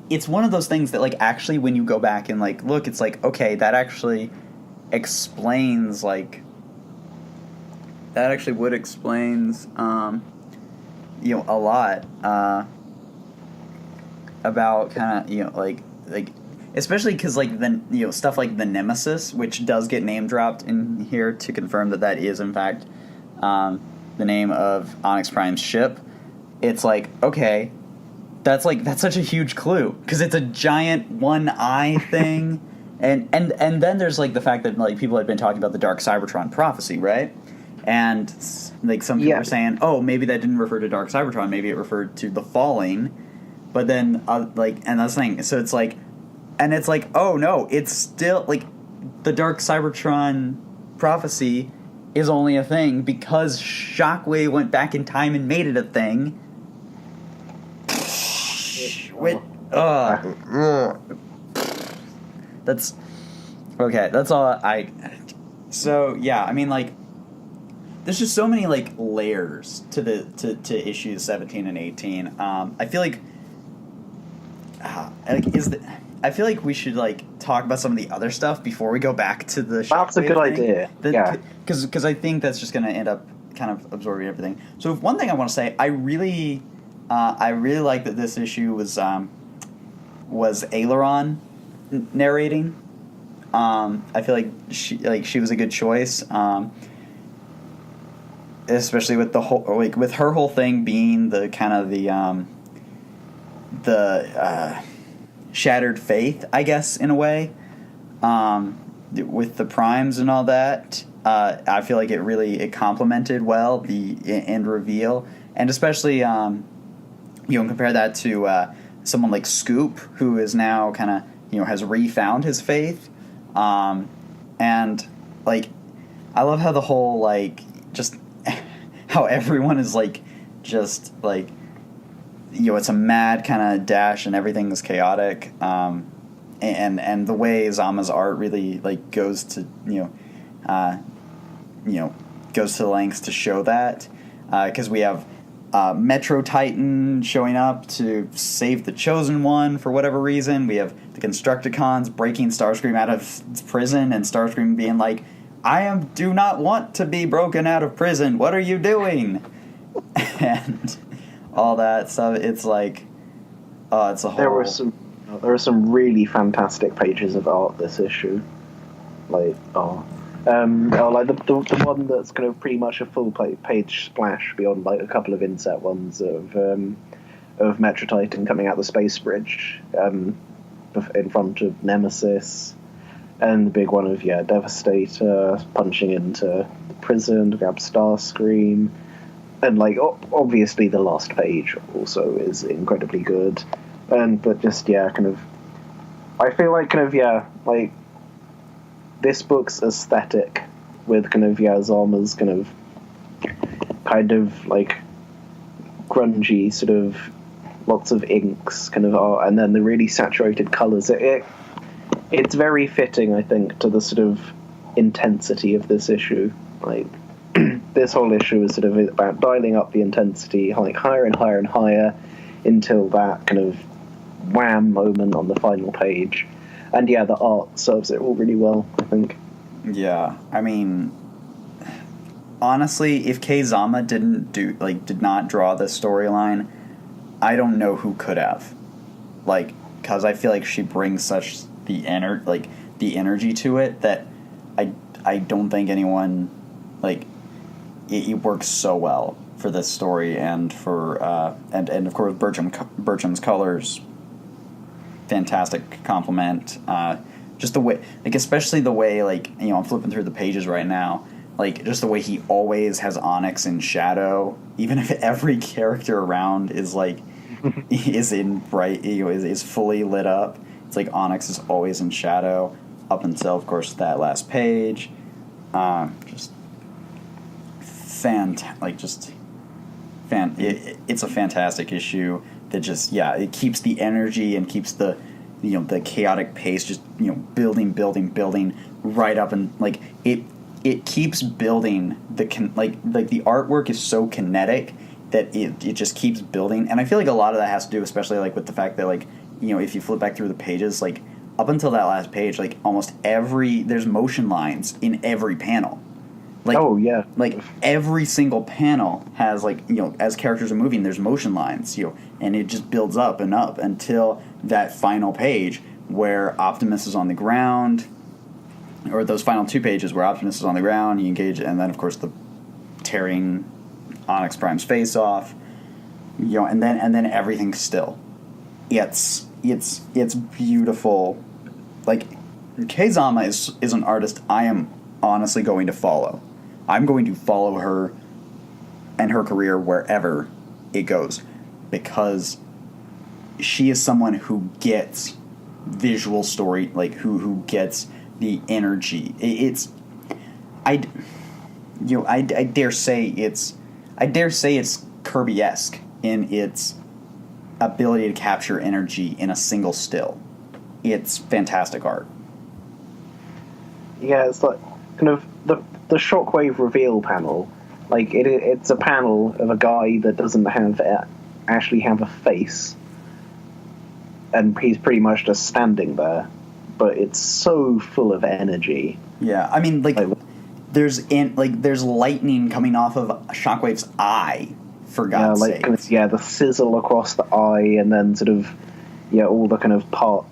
it's one of those things that, like, actually when you go back and, like, look, it's like, okay, that actually explains a lot about kind of like especially because like then stuff like the Nemesis, which does get name dropped in here to confirm that is in fact the name of Onyx Prime's ship. It's like, okay, that's such a huge clue because it's a giant one eye thing. And then there's like the fact that like people had been talking about the Dark Cybertron prophecy, right? And like some people are saying, oh, maybe that didn't refer to Dark Cybertron, maybe it referred to the Falling. But then and that's the thing. So it's like, and it's like, oh no, it's still like the Dark Cybertron prophecy is only a thing because Shockwave went back in time and made it a thing. That's okay. That's all I. So yeah, I mean, like, there's just so many like layers to the to issues 17 and 18. I feel like I feel like we should like talk about some of the other stuff before we go back to the. That's a good idea. Yeah, because I think that's just going to end up kind of absorbing everything. So one thing I want to say, I really like that this issue was Aileron narrating. I feel like she was a good choice, especially with the whole with her whole thing being the kind of the shattered faith, I guess, in a way, with the primes and all that. I feel like it complemented well the end reveal, and especially compare that to someone like Scoop, who is now kind of has refound his faith, and like I love how the whole like just how everyone is like just like it's a mad kind of dash and everything is chaotic, and the way Zama's art really like goes to goes to lengths to show that, because we have Metro Titan showing up to save the Chosen One for whatever reason. We have the Constructicons breaking Starscream out of prison, and Starscream being like, do not want to be broken out of prison. What are you doing? And all that stuff. It's like, it's a whole. There were some really fantastic pages of art this issue. Like like the one that's kind of pretty much a full page splash beyond like a couple of inset ones of Metro Titan coming out the space bridge in front of Nemesis, and the big one of Devastator punching into the prison to grab Starscream, and like obviously the last page also is incredibly good, but just kind of I feel like like this book's aesthetic with kind of Zama's kind of like grungy sort of lots of inks kind of art, and then the really saturated colours. It's very fitting, I think, to the sort of intensity of this issue. Like this whole issue is sort of about dialing up the intensity, like higher and higher and higher, until that kind of wham moment on the final page. And the art serves it all really well, I think. Yeah, I mean, honestly, if Zama did not draw this storyline, I don't know who could have. Like, because I feel like she brings such the energy to it that I don't think anyone like it works so well for this story, and for and of course Bertram's colors. Fantastic compliment. Just the way, like, especially the way, like, I'm flipping through the pages right now, like, just the way he always has Onyx in shadow, even if every character around is like is in bright, is fully lit up. It's like Onyx is always in shadow up until, of course, that last page. Just it's a fantastic issue that just it keeps the energy and keeps the the chaotic pace just building right up, and like it keeps building the the artwork is so kinetic that it just keeps building. And I feel like a lot of that has to do especially like with the fact that like if you flip back through the pages, like up until that last page, like almost there's motion lines in every panel. Like, like every single panel has like as characters are moving, there's motion lines, and it just builds up and up until that final page where Optimus is on the ground, or those final two pages where Optimus is on the ground, you engage, and then of course the tearing Onyx Prime's face off, and then everything's still. It's beautiful. Like Zama is an artist I am honestly going to follow. I'm going to follow her and her career wherever it goes, because she is someone who gets visual story, like who gets the energy. I dare say it's Kirby-esque in its ability to capture energy in a single still. It's fantastic art. Yeah, it's like kind of the shockwave reveal panel. Like it's a panel of a guy that doesn't actually have a face, and he's pretty much just standing there. But it's so full of energy. Yeah, I mean, there's lightning coming off of Shockwave's eye. For God's sake. Kind of, the sizzle across the eye, and then sort of all the kind of part.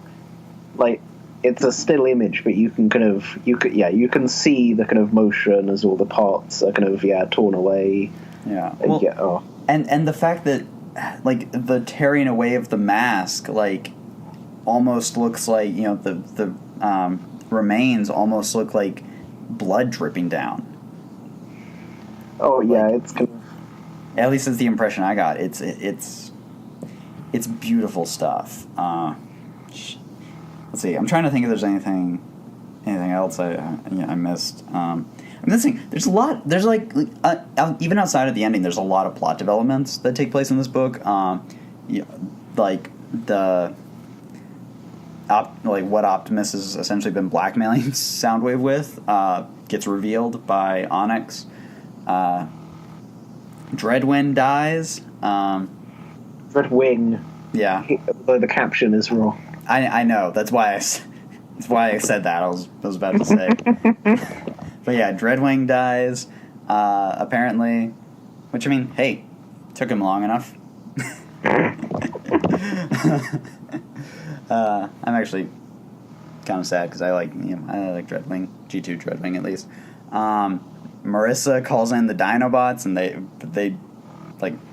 Like it's a still image, but you can you can see the kind of motion as all the parts are kind of torn away. Yeah. Well, and the fact that like the tearing away of the mask almost looks like the remains almost look like blood dripping down. Oh yeah, it's kind of. At least it's the impression I got. It's beautiful stuff. Let's see. I'm trying to think if there's anything else I missed. I'm missing. There's a lot. There's even outside of the ending, there's a lot of plot developments that take place in this book. Like what Optimus has essentially been blackmailing Soundwave with gets revealed by Onyx. Dreadwind dies. Dreadwing. Yeah. Though the caption is wrong. I know. That's why I said that. I was about to say. But yeah, Dreadwing dies. Apparently, which I mean, hey, took him long enough. I'm actually kind of sad because I like Dreadwing, G2 Dreadwing at least. Marissa calls in the Dinobots, and they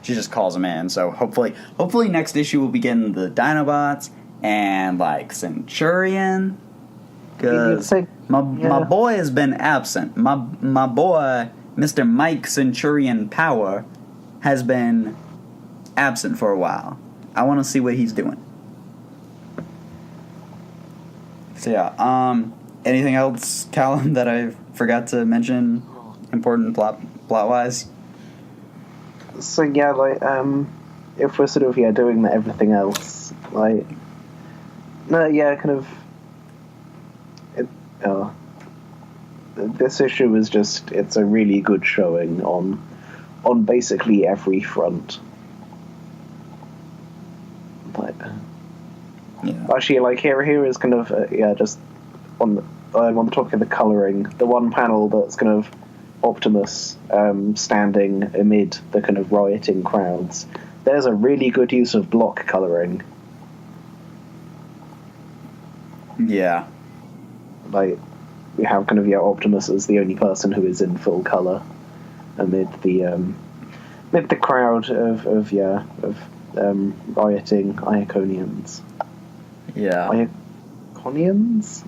she just calls them in. So hopefully next issue we'll be getting the Dinobots and Centurion, because my boy has been absent. My boy, Mr. Mike Centurion Power, has been absent for a while. I want to see what he's doing. So yeah, anything else, Callum, that I forgot to mention? Important plot wise. So yeah, if we're sort of doing everything else, this issue is just, it's a really good showing on basically every front. Actually, here is kind of just on the topic of the colouring, the one panel that's kind of Optimus standing amid the kind of rioting crowds. There's a really good use of block colouring. Yeah. We have kind of Optimus as the only person who is in full colour amid the crowd of rioting Iaconians. Yeah. Iaconians?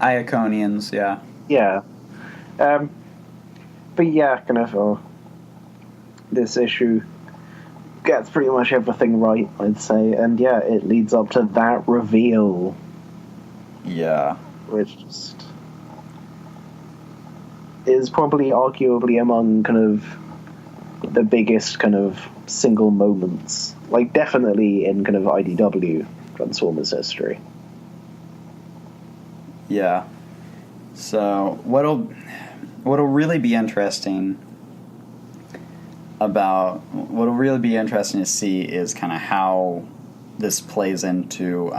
Iaconians, yeah. Yeah. But yeah, kind of this issue gets pretty much everything right, I'd say, and yeah, it leads up to that reveal. Yeah. Which just is probably arguably among kind of the biggest kind of single moments, definitely in kind of IDW Transformers history. Yeah. So what'll really be interesting to see is kind of how this plays into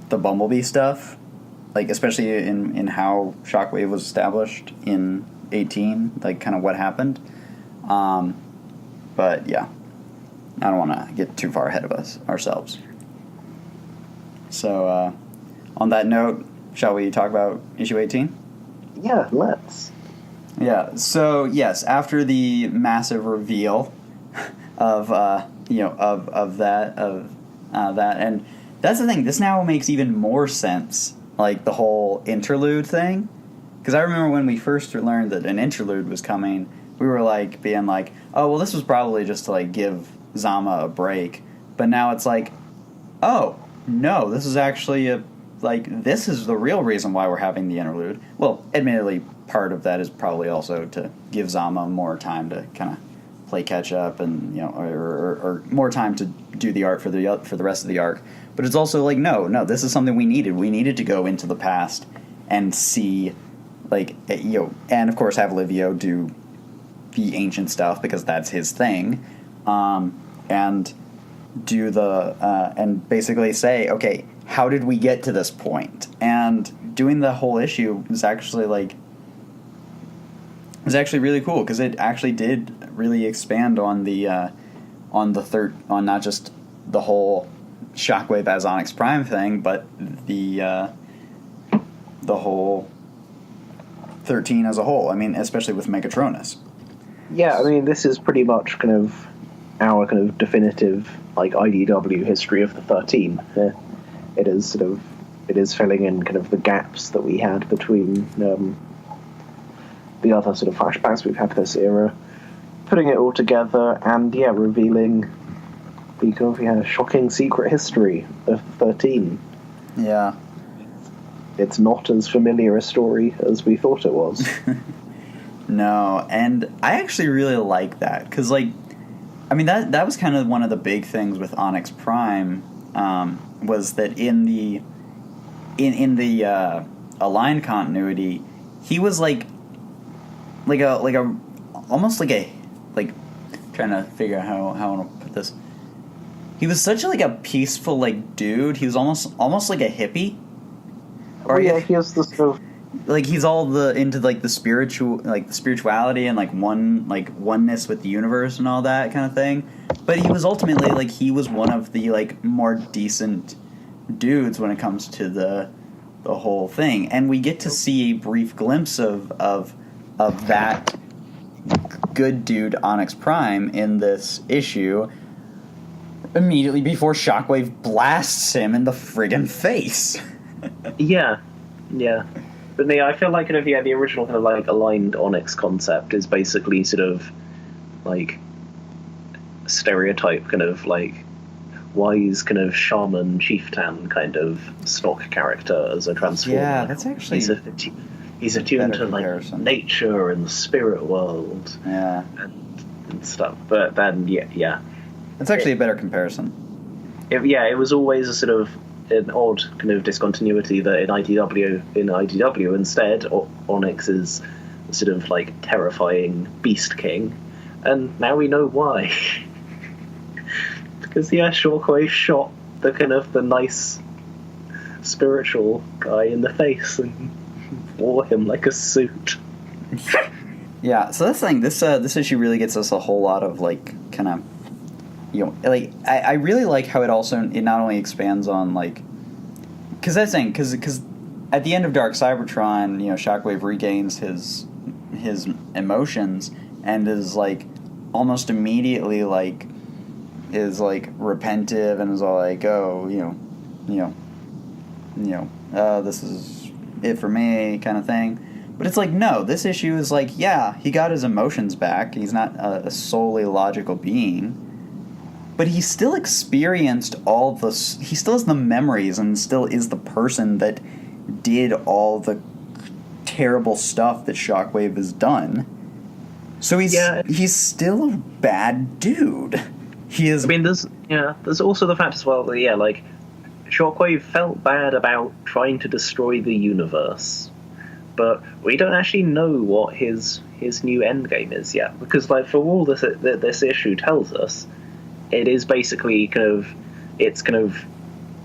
the Bumblebee stuff, especially in how Shockwave was established in 18, kind of what happened. But yeah, I don't want to get too far ahead of ourselves. So on that note, shall we talk about issue 18? Yeah, let's. Yeah. So yes, after the massive reveal of that, and that's the thing. This now makes even more sense, the whole interlude thing, because I remember when we first learned that an interlude was coming, we were being oh well, this was probably just to give Zama a break, but now it's oh no, this is actually this is the real reason why we're having the interlude. Well, admittedly, part of that is probably also to give Zama more time to kind of play catch up, and or more time to do the art for the rest of the arc. But it's also like, no, this is something we needed. We needed to go into the past and see, like, and of course have Livio do the ancient stuff because that's his thing, and do and basically say, okay, how did we get to this point? And doing the whole issue was actually really cool, because it actually did really expand on on not just the whole Shockwave as Onyx Prime thing, but the whole 13 as a whole. I mean, especially with Megatronus. Yeah, I mean, this is pretty much kind of our kind of definitive, like, IDW history of the 13. It is filling in kind of the gaps that we had between the other sort of flashbacks we've had this era, putting it all together, and revealing the kind of shocking secret history of 13. Yeah. It's not as familiar a story as we thought it was. No, and I actually really like that, because, like, I mean, that was kind of one of the big things with Onyx Prime, was that in the Align continuity, he was like a almost like a, like, trying to figure out how I want to put this. He was such like a peaceful, like, dude. He was almost like a hippie. Or he has this sort of, like, he's all into like the spirituality and like oneness with the universe and all that kind of thing. But he was ultimately, like, he was one of the, like, more decent dudes when it comes to the whole thing. And we get to see a brief glimpse of that good dude Onyx Prime in this issue, immediately before Shockwave blasts him in the friggin' face. Yeah. But I feel like, kind of, the original kind of, like, aligned Onyx concept is basically sort of, like, stereotype kind of, like, wise kind of shaman chieftain kind of stock character as a transformer. Yeah, that's actually he's attuned to, like, comparison. nature and the spirit world. Yeah. And stuff. But then, yeah. It's actually a better comparison. It was always a sort of an odd kind of discontinuity that in IDW instead, Onyx is sort of like terrifying Beast King, and now we know why. Because Shockwave shot the nice spiritual guy in the face and wore him like a suit. Yeah, so that's the thing. This issue really gets us a whole lot of, like, kind of, like, I really like how it not only expands on, like, because that's the thing, because at the end of Dark Cybertron, Shockwave regains his emotions and is, like, almost immediately, like, is, like, repentive and is all like, oh, this is it for me kind of thing. But it's like, no, this issue is like, yeah, he got his emotions back. He's not a solely logical being. But he still experienced he still has the memories and still is the person that did all the terrible stuff that Shockwave has done. So he's still a bad dude. He is. I mean, there's also the fact as well that, like, Shockwave felt bad about trying to destroy the universe, but we don't actually know what his new endgame is yet, because, like, for all this issue tells us, it is basically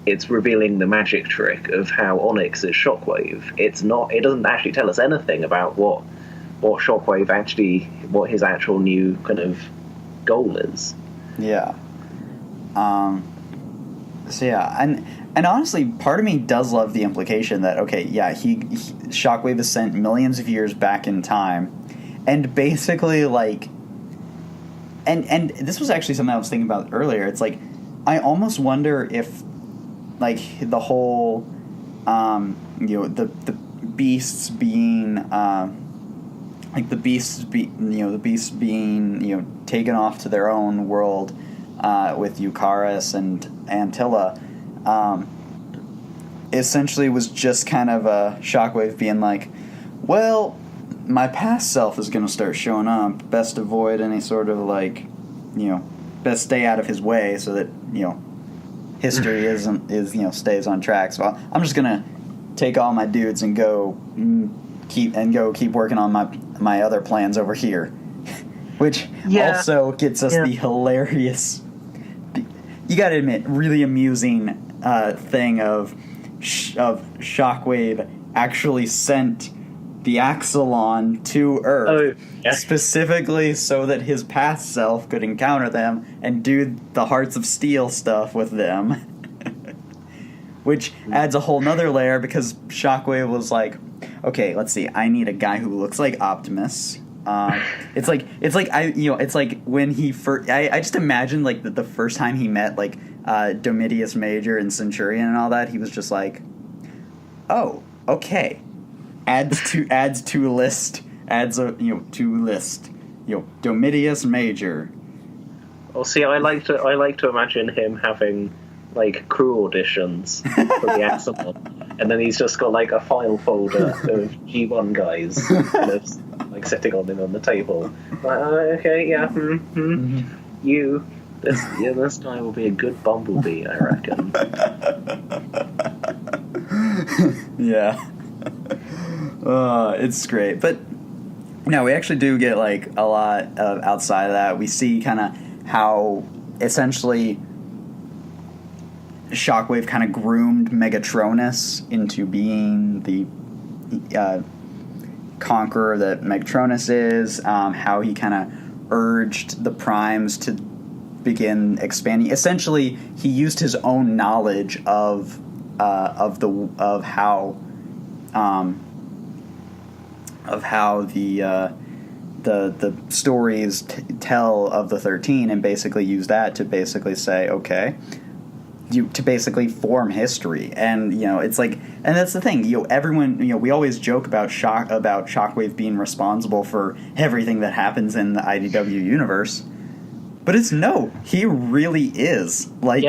it's revealing the magic trick of how Onyx is Shockwave. It doesn't actually tell us anything about what Shockwave what his actual new kind of goal is. Yeah. So yeah, and honestly, part of me does love the implication that, okay, yeah, Shockwave is sent millions of years back in time, and basically, like, and this was actually something I was thinking about earlier. It's like, I almost wonder if, like, the whole, the beasts being, the beasts being taken off to their own world, with Eucharis and Antilla, essentially was just kind of a Shockwave being like, well, my past self is going to start showing up. Best avoid any sort of, like, best stay out of his way so that, history stays on track. So I'm just going to take all my dudes and go keep working on my other plans over here. Which also gets us the hilarious, you gotta admit, really amusing thing of Shockwave actually sent the Axelon to Earth specifically so that his past self could encounter them and do the Hearts of Steel stuff with them. Which adds a whole nother layer because Shockwave was like, okay, let's see, I need a guy who looks like Optimus. It's like when he first. I just imagine like the first time he met like Domitius Major and Centurion and all that. He was just like, oh, okay. Adds to list. Domitius Major. Well, see, I like to imagine him having like crew auditions for the Axelon, and then he's just got like a file folder of G1 guys. Like sitting on him on the table. Like, okay, yeah, this guy will be a good Bumblebee, I reckon. Yeah. It's great. But, no, we actually do get, like, a lot of outside of that. We see kind of how, essentially, Shockwave kind of groomed Megatronus into being the conqueror that Megatronus is, how he kind of urged the Primes to begin expanding. Essentially, he used his own knowledge of how the stories tell of the 13, and basically use that to basically say, okay, to basically form history. And it's like, and that's the thing, everyone, we always joke about Shockwave being responsible for everything that happens in the IDW universe, but he really is, like,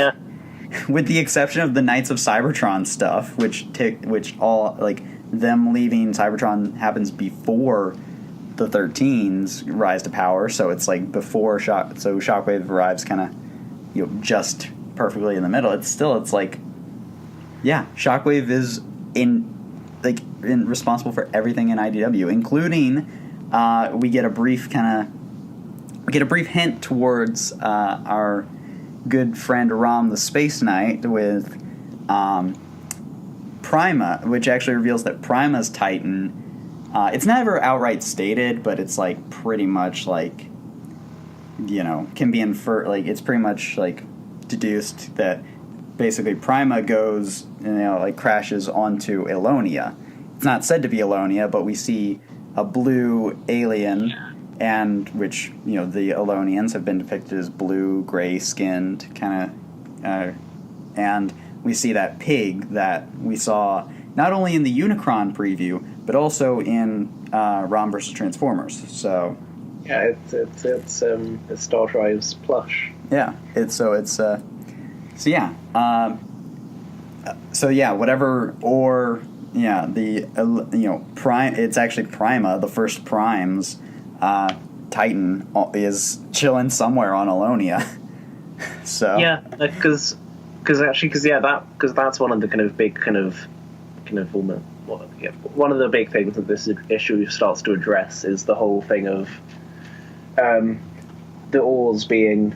with the exception of the Knights of Cybertron stuff, which all, like, them leaving Cybertron happens before the 13's rise to power, so it's like before Shockwave arrives kind of just perfectly in the middle. It's like, Shockwave is responsible for everything in IDW, including we get a brief hint towards our good friend Rom the Space Knight with Prima, which actually reveals that Prima's Titan. It's never outright stated, but it's like pretty much like can be inferred. Like it's pretty much like deduced that basically Prima goes, crashes onto Elonia. It's not said to be Elonia, but we see a blue alien, and which, the Elonians have been depicted as blue, gray-skinned, kind of, and we see that pig that we saw not only in the Unicron preview, but also in Rom vs. Transformers, so... Yeah, it's Star Drive's plush. Yeah, whatever, or Prime. It's actually Prima, the first Prime's Titan is chilling somewhere on Alonia. So because that's one of the kind of big one of the big things that this issue starts to address is the whole thing of the ores being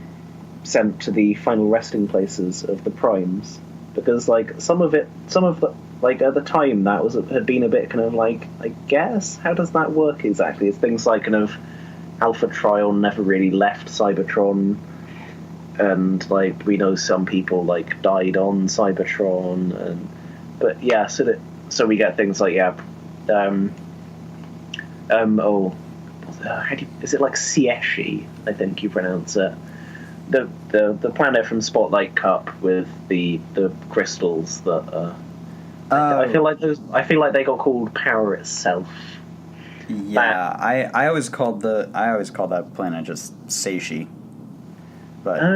sent to the final resting places of the Primes, because like some of the like at the time that had been a bit kind of like, I guess, how does that work exactly? It's things like kind of Alpha Trion never really left Cybertron, and like we know some people like died on Cybertron, so we get things like is it like Sieshi, I think you pronounce it, the planet from Spotlight Cup with the crystals that I feel like they got called Power itself. Yeah, I always called that planet just Seishi. But I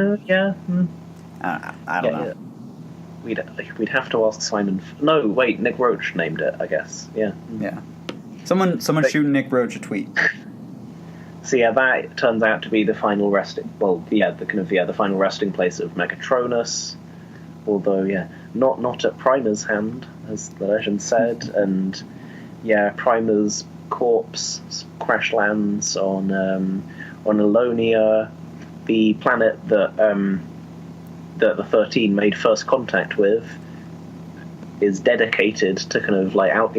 don't know. We'd have to ask Simon. No, wait, Nick Roach named it, I guess. Yeah. Yeah. Someone shoot Nick Roach a tweet. So yeah, that turns out to be the final resting. Well, yeah, the final resting place of Megatronus. Although, yeah, not at Primer's hand, as the legend said, and yeah, Primer's corpse crash lands on Alonia, the planet that the 13 made first contact with. Is dedicated to kind of like Onyx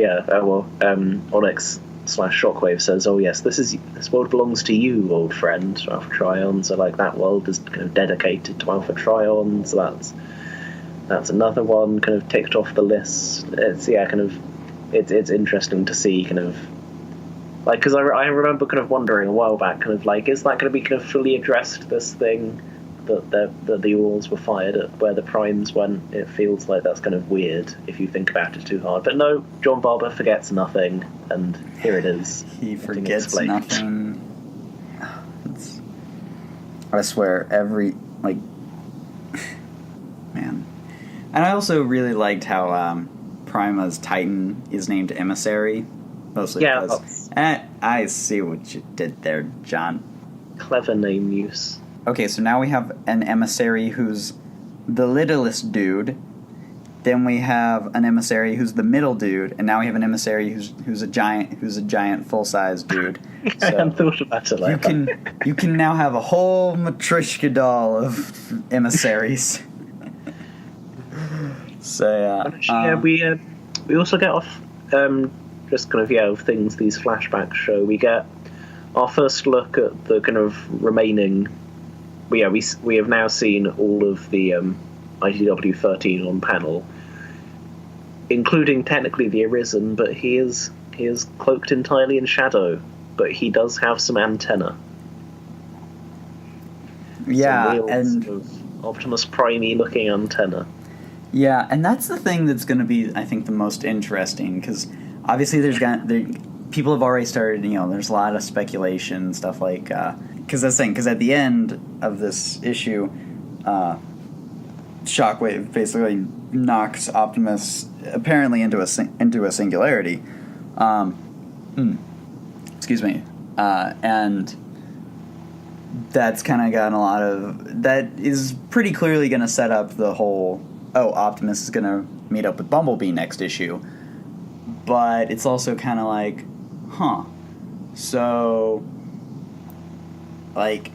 / Shockwave says, "Oh yes, this world belongs to you, old friend, Alpha Trion." So like that world is kind of dedicated to Alpha Trion. So that's another one kind of ticked off the list. It's it's interesting to see kind of like because I remember kind of wondering a while back, kind of like, is that going to be kind of fully addressed, this thing that the Orls were fired at where the Primes went? It feels like that's kind of weird if you think about it too hard. But no, John Barber forgets nothing, and here it is. He forgets nothing. I swear, man. And I also really liked how Prima's Titan is named Emissary. Mostly because... I see what you did there, John. Clever name use. Okay, so now we have an emissary who's the littlest dude. Then we have an emissary who's the middle dude, and now we have an emissary who's a giant full-size dude. So I hadn't thought about it like that. You can now have a whole Matryoshka doll of emissaries. So we also get off just kind of things these flashbacks show. We get our first look at the kind of remaining. We have now seen all of the IDW 13 on panel, including technically the Arisen, but he is cloaked entirely in shadow. But he does have some antenna. Yeah, some real and sort of Optimus Prime-y looking antenna. Yeah, and that's the thing that's going to be, I think, the most interesting, because obviously people have already started, there's a lot of speculation, stuff like, because at the end of this issue, Shockwave basically knocks Optimus apparently into a singularity. Excuse me. And that's kind of gotten a lot of... That is pretty clearly going to set up the whole... Oh, Optimus is going to meet up with Bumblebee next issue. But it's also kind of like, so, like,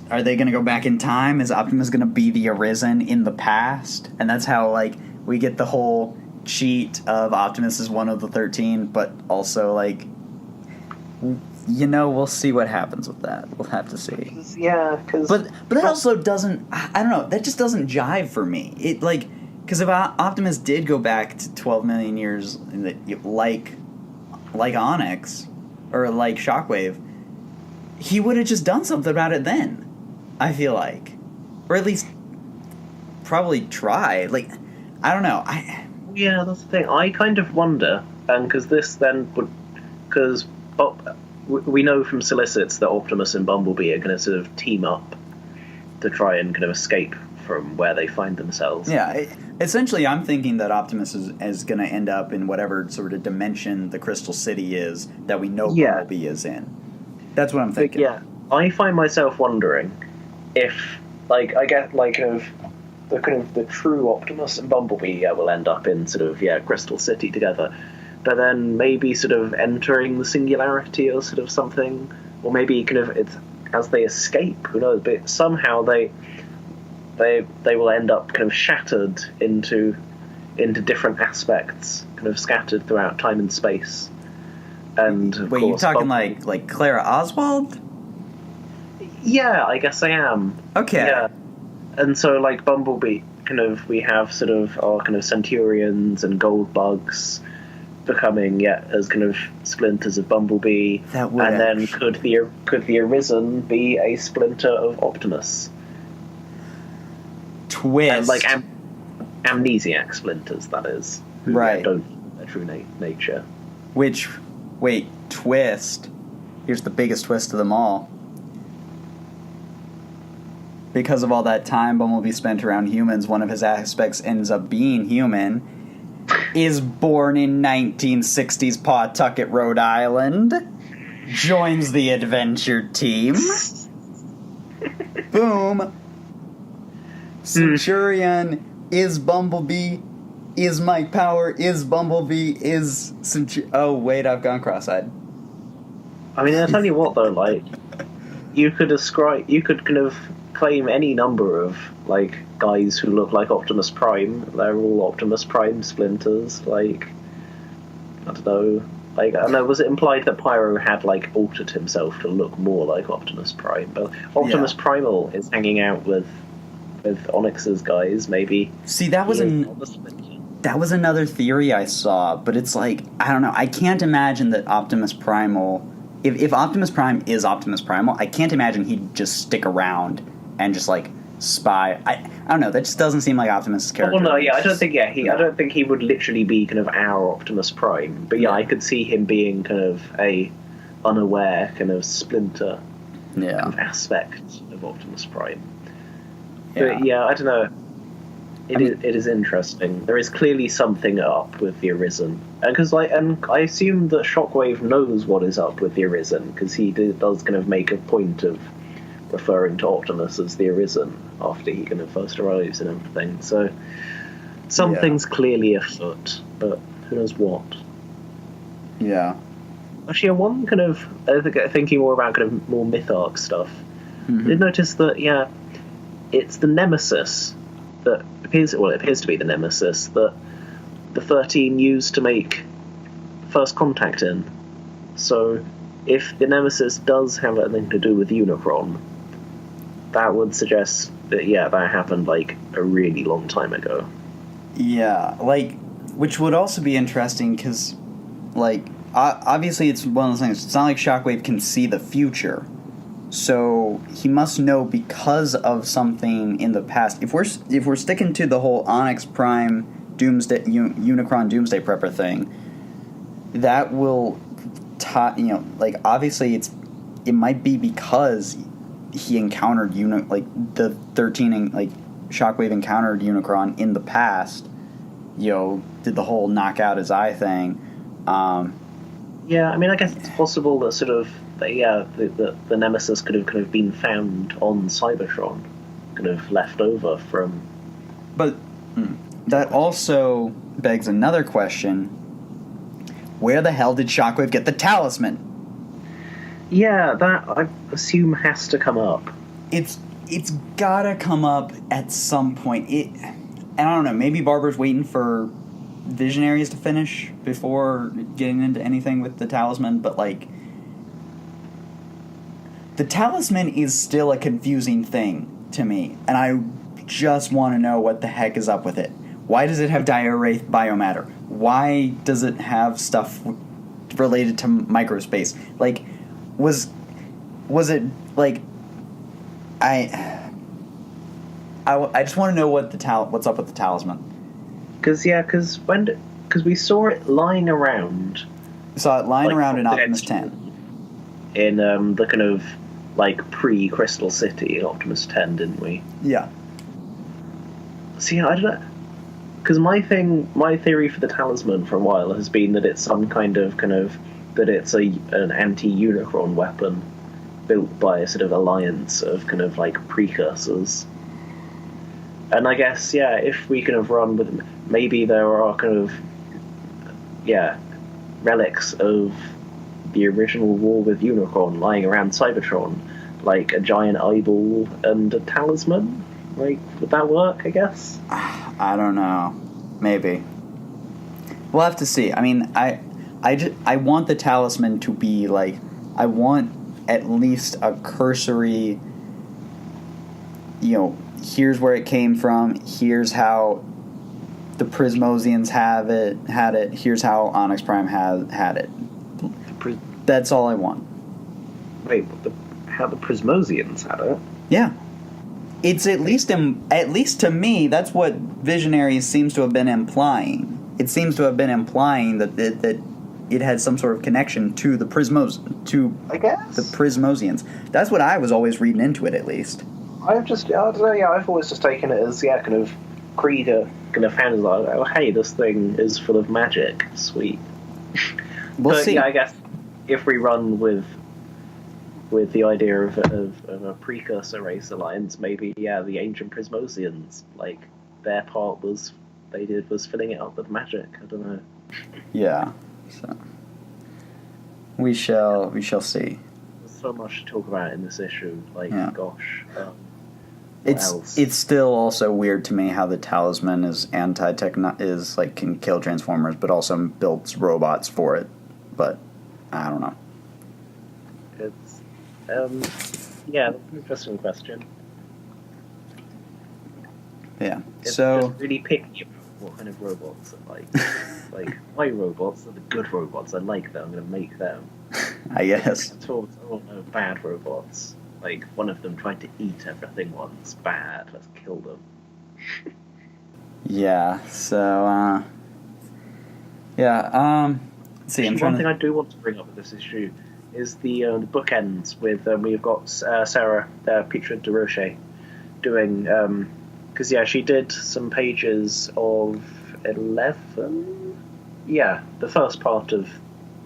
are they going to go back in time? Is Optimus going to be the Arisen in the past? And that's how, like, we get the whole cheat of Optimus as one of the 13, but also, like, we'll see what happens with that. We'll have to see. But that also doesn't... I don't know. That just doesn't jive for me. It, like... Because if Optimus did go back to 12 million years, like Onyx, or like Shockwave, he would have just done something about it then, I feel like. Or at least probably try. Like, I don't know. Yeah, that's the thing. I kind of wonder, because this then would... Because we know from solicits that Optimus and Bumblebee are going to sort of team up to try and kind of escape from where they find themselves. Yeah, essentially I'm thinking that Optimus is going to end up in whatever sort of dimension the Crystal City is that we know Bumblebee is in. That's what I'm thinking. But yeah, I find myself wondering if, like, I get, like, the true Optimus and Bumblebee will end up in sort of, Crystal City together. But then maybe sort of entering the singularity or sort of something, or maybe kind of it's as they escape, who knows? But somehow they will end up kind of shattered into different aspects, kind of scattered throughout time and space. And of wait, course, you talking like Clara Oswald? Yeah, I guess I am. Okay. Yeah, and so like Bumblebee, kind of we have sort of our kind of Centurions and Gold Bugs becoming as kind of splinters of Bumblebee, and then could the Arisen be a splinter of Optimus? Twist, and like amnesiac splinters, that is, who right? Don't know their true nature. Which, wait, twist. Here's the biggest twist of them all. Because of all that time Bumblebee spent around humans, one of his aspects ends up being human. is born in 1960s Pawtucket, Rhode Island, joins the adventure team. Boom. Centurion is Bumblebee, is Mike Power, is Bumblebee, is oh wait, I've gone cross-eyed. I mean, I'll tell you what though, like, you could kind of claim any number of, like, guys who look like Optimus Prime. They're all Optimus Prime splinters, like, I don't know. Like, I don't know, was it implied that Pyro had, like, altered himself to look more like Optimus Prime? But Optimus Primal is hanging out with Onyx's guys, maybe. See, that was another theory I saw, but it's like, I don't know, I can't imagine that Optimus Primal, if Optimus Prime is Optimus Primal, I can't imagine he'd just stick around and just, like, spy. I don't know, that just doesn't seem like Optimus' character. Well, no, yeah, I don't think he would literally be kind of our Optimus Prime, but yeah, I could see him being kind of a unaware kind of splinter kind of aspect of Optimus Prime. But yeah, I don't know. It is interesting. There is clearly something up with the Arisen, because I assume that Shockwave knows what is up with the Arisen, because he does kind of make a point of referring to Optimus as the Arisen after he kind of first arrives and everything. So something's clearly afoot, but who knows what? Yeah. Actually, one kind of thinking more about kind of more myth arc stuff. I did notice that it's the Nemesis that appears to be the Nemesis that the 13 used to make first contact in. So if the Nemesis does have anything to do with Unicron, that would suggest that that happened like a really long time ago. Yeah, like, which would also be interesting because, like, obviously it's one of those things. It's not like Shockwave can see the future. So he must know because of something in the past. If we're sticking to the whole Onyx Prime Doomsday Unicron Doomsday Prepper thing, that will, like, obviously it might be because he encountered the 13 and like Shockwave encountered Unicron in the past. Did the whole knock out his eye thing. Yeah, I mean, I guess it's possible that sort of. The Nemesis could have been found on Cybertron, kind of left over from. But that also begs another question: where the hell did Shockwave get the talisman? Yeah, that I assume has to come up. It's gotta come up at some point. And I don't know. Maybe Barber's waiting for Visionaries to finish before getting into anything with the talisman, but like. The talisman is still a confusing thing to me, and I just want to know what the heck is up with it. Why does it have Diawraith biomatter? Why does it have stuff related to microspace? Like, was it like I just want to know what's up with the talisman. Because we saw it lying around. We saw it lying around in Optimus 10. In the kind of like pre-Crystal City in Optimus 10, didn't we? Yeah. See, I don't know. Because my theory for the talisman for a while has been that it's some kind of that it's an anti-Unicron weapon built by a sort of alliance of kind of like precursors. And I guess if we kind of run with, maybe there are kind of relics of the original war with Unicron lying around Cybertron, like a giant eyeball and a talisman. Like, would that work, I guess? I don't know. Maybe. We'll have to see. I mean, I want the talisman to be, like, I want at least a cursory, here's where it came from, here's how the Prismosians had it, here's how Onyx Prime had it. That's all I want. Wait, how the Prismosians had it? Yeah. It's at least to me, that's what Visionaries seems to have been implying. It seems to have been implying that it had some sort of connection to the I guess the Prismosians. That's what I was always reading into it, at least. I've always just taken it as kind of Krieger kind of fans like, oh hey, this thing is full of magic, sweet. We'll But see. yeah, I guess if we run with the idea of a precursor race alliance, maybe the ancient Prismosians, like their part was filling it up with magic. I don't know. Yeah. So we shall see. There's so much to talk about in this issue. Like, gosh. It's still also weird to me how the talisman is is like can kill Transformers, but also builds robots for it. But I don't know. It's that's an interesting question. Yeah. It's so just really picky about what kind of robots are like. Like my robots are the good robots. I like them. I'm gonna make them. I guess. I don't know bad robots. Like, one of them tried to eat everything once. Bad. Let's kill them. Yeah, so, let's see, One thing I do want to bring up with this issue is the bookends with, we've got Sarah, Petra de Roche, doing, because, she did some pages of 11? Yeah, the first part of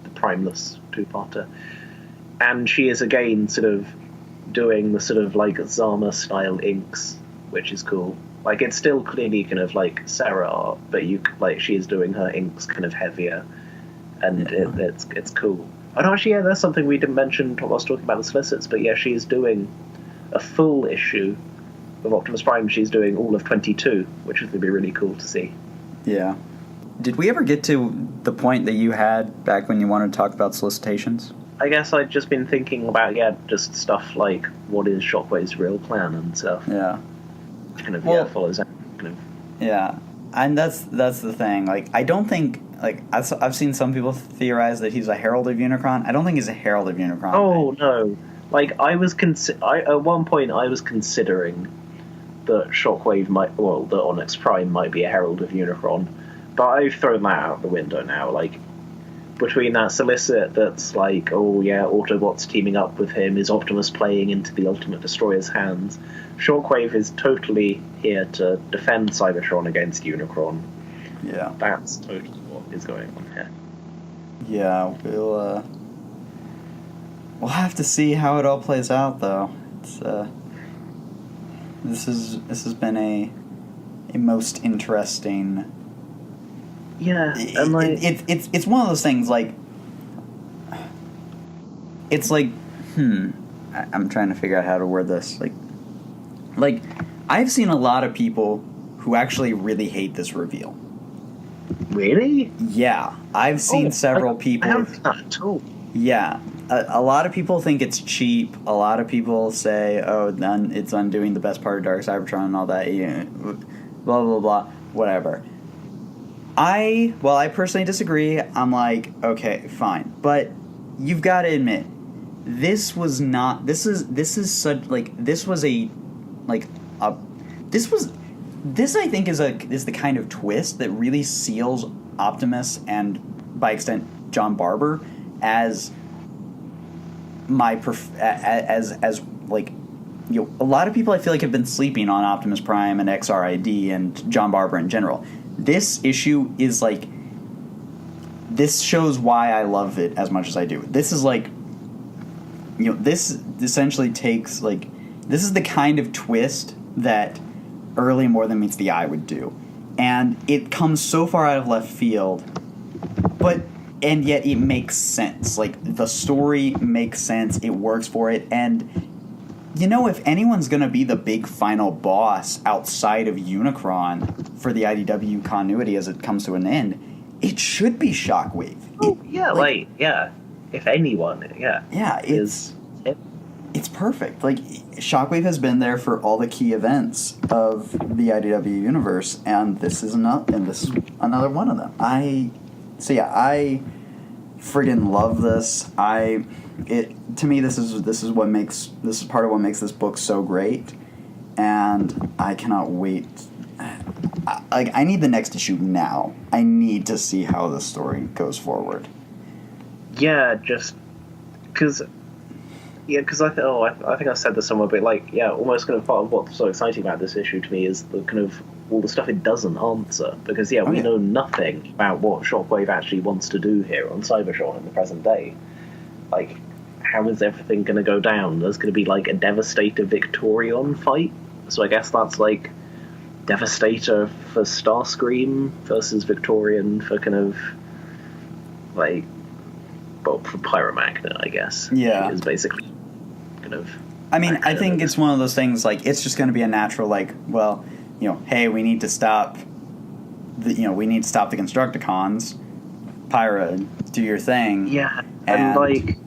the Primeless two-parter. And she is, again, sort of doing the sort of like Zama style inks, which is cool. Like it's still clearly kind of like Sarah art, but she is doing her inks kind of heavier, and it's cool. Oh no, actually, that's something we didn't mention while I was talking about the solicits. But she is doing a full issue of Optimus Prime. She's doing all of 22, which is going to be really cool to see. Yeah. Did we ever get to the point that you had back when you wanted to talk about solicitations? I guess I'd just been thinking about, just stuff like what is Shockwave's real plan and stuff. Yeah. Kind of, follows that kind of. Yeah. And that's the thing. Like, I don't think, like, I've seen some people theorize that he's a herald of Unicron. I don't think he's a herald of Unicron. Oh, no. Like, at one point I was considering that Shockwave that Onyx Prime might be a herald of Unicron, but I've thrown that out the window now. Like, between that solicit that's like, Autobots teaming up with him, is Optimus playing into the Ultimate Destroyer's hands? Shockwave is totally here to defend Cybertron against Unicron. Yeah. That's totally what is going on here. Yeah, we'll have to see how it all plays out, though. It's this has been a most interesting. Yeah, and like it's one of those things like it's like I'm trying to figure out how to word this like I've seen a lot of people who actually really hate this reveal. Really? Yeah, I've seen several people. I haven't seen that at all. Yeah, a lot of people think it's cheap. A lot of people say, "Oh, then it's undoing the best part of Dark Cybertron and all that." Blah blah blah, whatever. I personally disagree. I'm like, okay, fine, but you've got to admit, this was not. This is such like this was a like a this I think is the kind of twist that really seals Optimus and by extent John Barber as as like, you know, a lot of people I feel like have been sleeping on Optimus Prime and XRID and John Barber in general. This issue is like, this shows why I love it as much as I do. This is like, you know, this essentially takes like, this is the kind of twist that early More Than Meets the Eye would do. And it comes so far out of left field, and yet it makes sense. Like, the story makes sense, it works for it, and, you know, if anyone's gonna be the big final boss outside of Unicron for the IDW continuity as it comes to an end, it should be Shockwave. Oh, if anyone, Yeah, it's perfect. Like, Shockwave has been there for all the key events of the IDW universe, and this is another one of them. I friggin' love this. To me, this is part of what makes this book so great, and I cannot wait. I need the next issue now. I need to see how the story goes forward. Yeah, just because. Yeah, because I think I said this somewhere, but almost kind of part of what's so exciting about this issue to me is the kind of all the stuff it doesn't answer. Because, we know nothing about what Shockwave actually wants to do here on Cybertron in the present day. Like, how is everything going to go down? There's going to be, like, a Devastator Victorion fight. So I guess that's, like, Devastator for Starscream versus Victorian for kind of, like, well, for Pyromagnet, I guess. Yeah. Is basically kind of... I mean, I think it's one of those things, like, it's just going to be a natural, like, well, hey, we need to stop the Constructicons. Pyra, do your thing. Yeah, and like,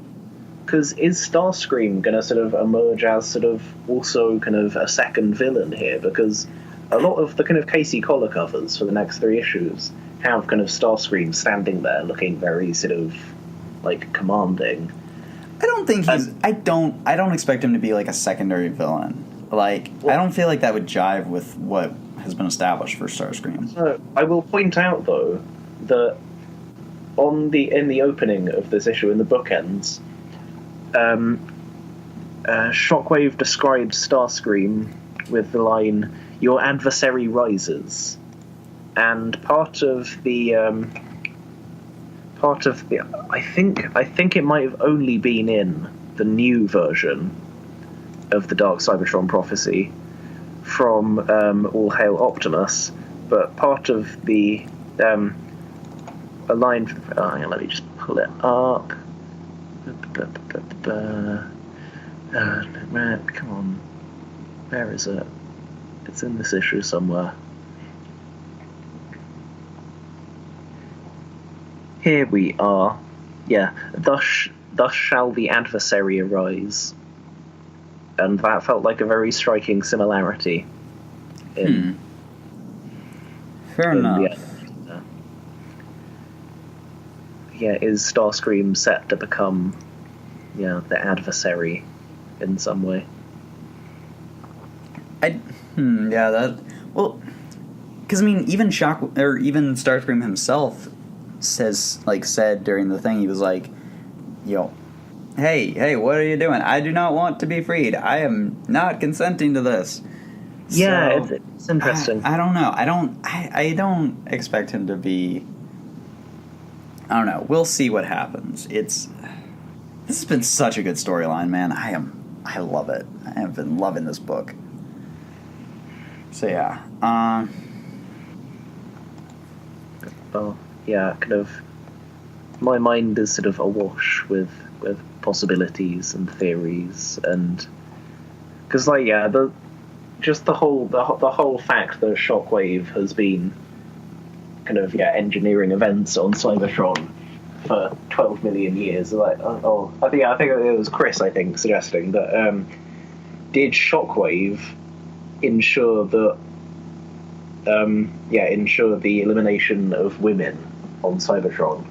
because is Starscream going to sort of emerge as sort of also kind of a second villain here? Because a lot of the kind of Casey Collar covers for the next 3 issues have kind of Starscream standing there looking very sort of, like, commanding. I don't think he's... I don't expect him to be, like, a secondary villain. Like, I don't feel like that would jive with what has been established for Starscream. So, I will point out, though, that in the opening of this issue, in the bookends, Shockwave describes Starscream with the line, "Your adversary rises." And part of the I think it might have only been in the new version of the Dark Cybertron prophecy from All Hail Optimus, but part of the a line. Let me just pull it up. Come on, where is it? It's in this issue somewhere. Here we are. Yeah, thus shall the adversary arise. And that felt like a very striking similarity. Fair enough. Is Starscream set to become, the adversary in some way? Well, because I mean, even even Starscream himself said during the thing, he was like, hey, what are you doing? I do not want to be freed. I am not consenting to this. Yeah, so, it's interesting. I don't know. I don't expect him to be. I don't know. We'll see what happens. This has been such a good storyline, man. I love it. I have been loving this book. So yeah. Kind of. My mind is sort of awash with possibilities and theories, and because the whole fact that Shockwave has been kind of engineering events on Cybertron for 12 million years. I think it was Chris, I think, suggesting that did Shockwave ensure the elimination of women on Cybertron?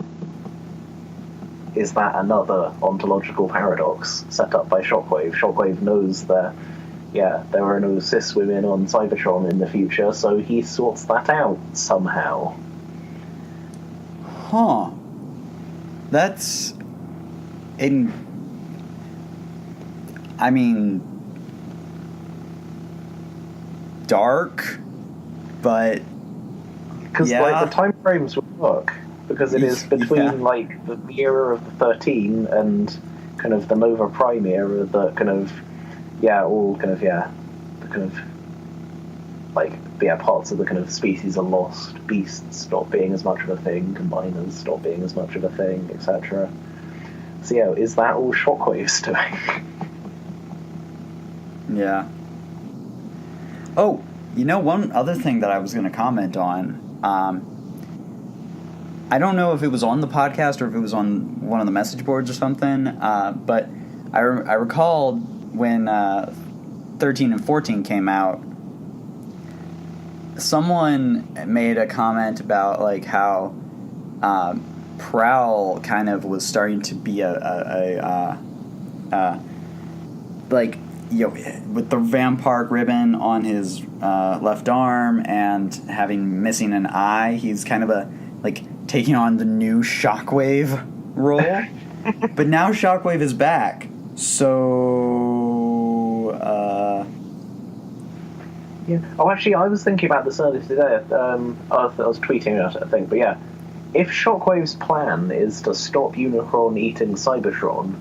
Is that another ontological paradox set up by Shockwave? Shockwave knows that there are no cis women on Cybertron in the future, so he sorts that out somehow. Huh. That's dark, but because the time frames would work, because it is between the era of the 13 and kind of the Nova Prime era that kind of parts of the kind of species are lost, beasts stop being as much of a thing, combiners stop being as much of a thing, etc. So is that all Shockwave's doing? Yeah. Oh, one other thing that I was going to comment on, I don't know if it was on the podcast or if it was on one of the message boards or something, but I recalled when 13 and 14 came out, someone made a comment about how Prowl kind of was starting to be with the Vampark ribbon on his left arm and missing an eye, he's kind of taking on the new Shockwave role. But now Shockwave is back, so Yeah. Oh, actually, I was thinking about this earlier today. I was tweeting about it, I think. But yeah, if Shockwave's plan is to stop Unicron eating Cybertron,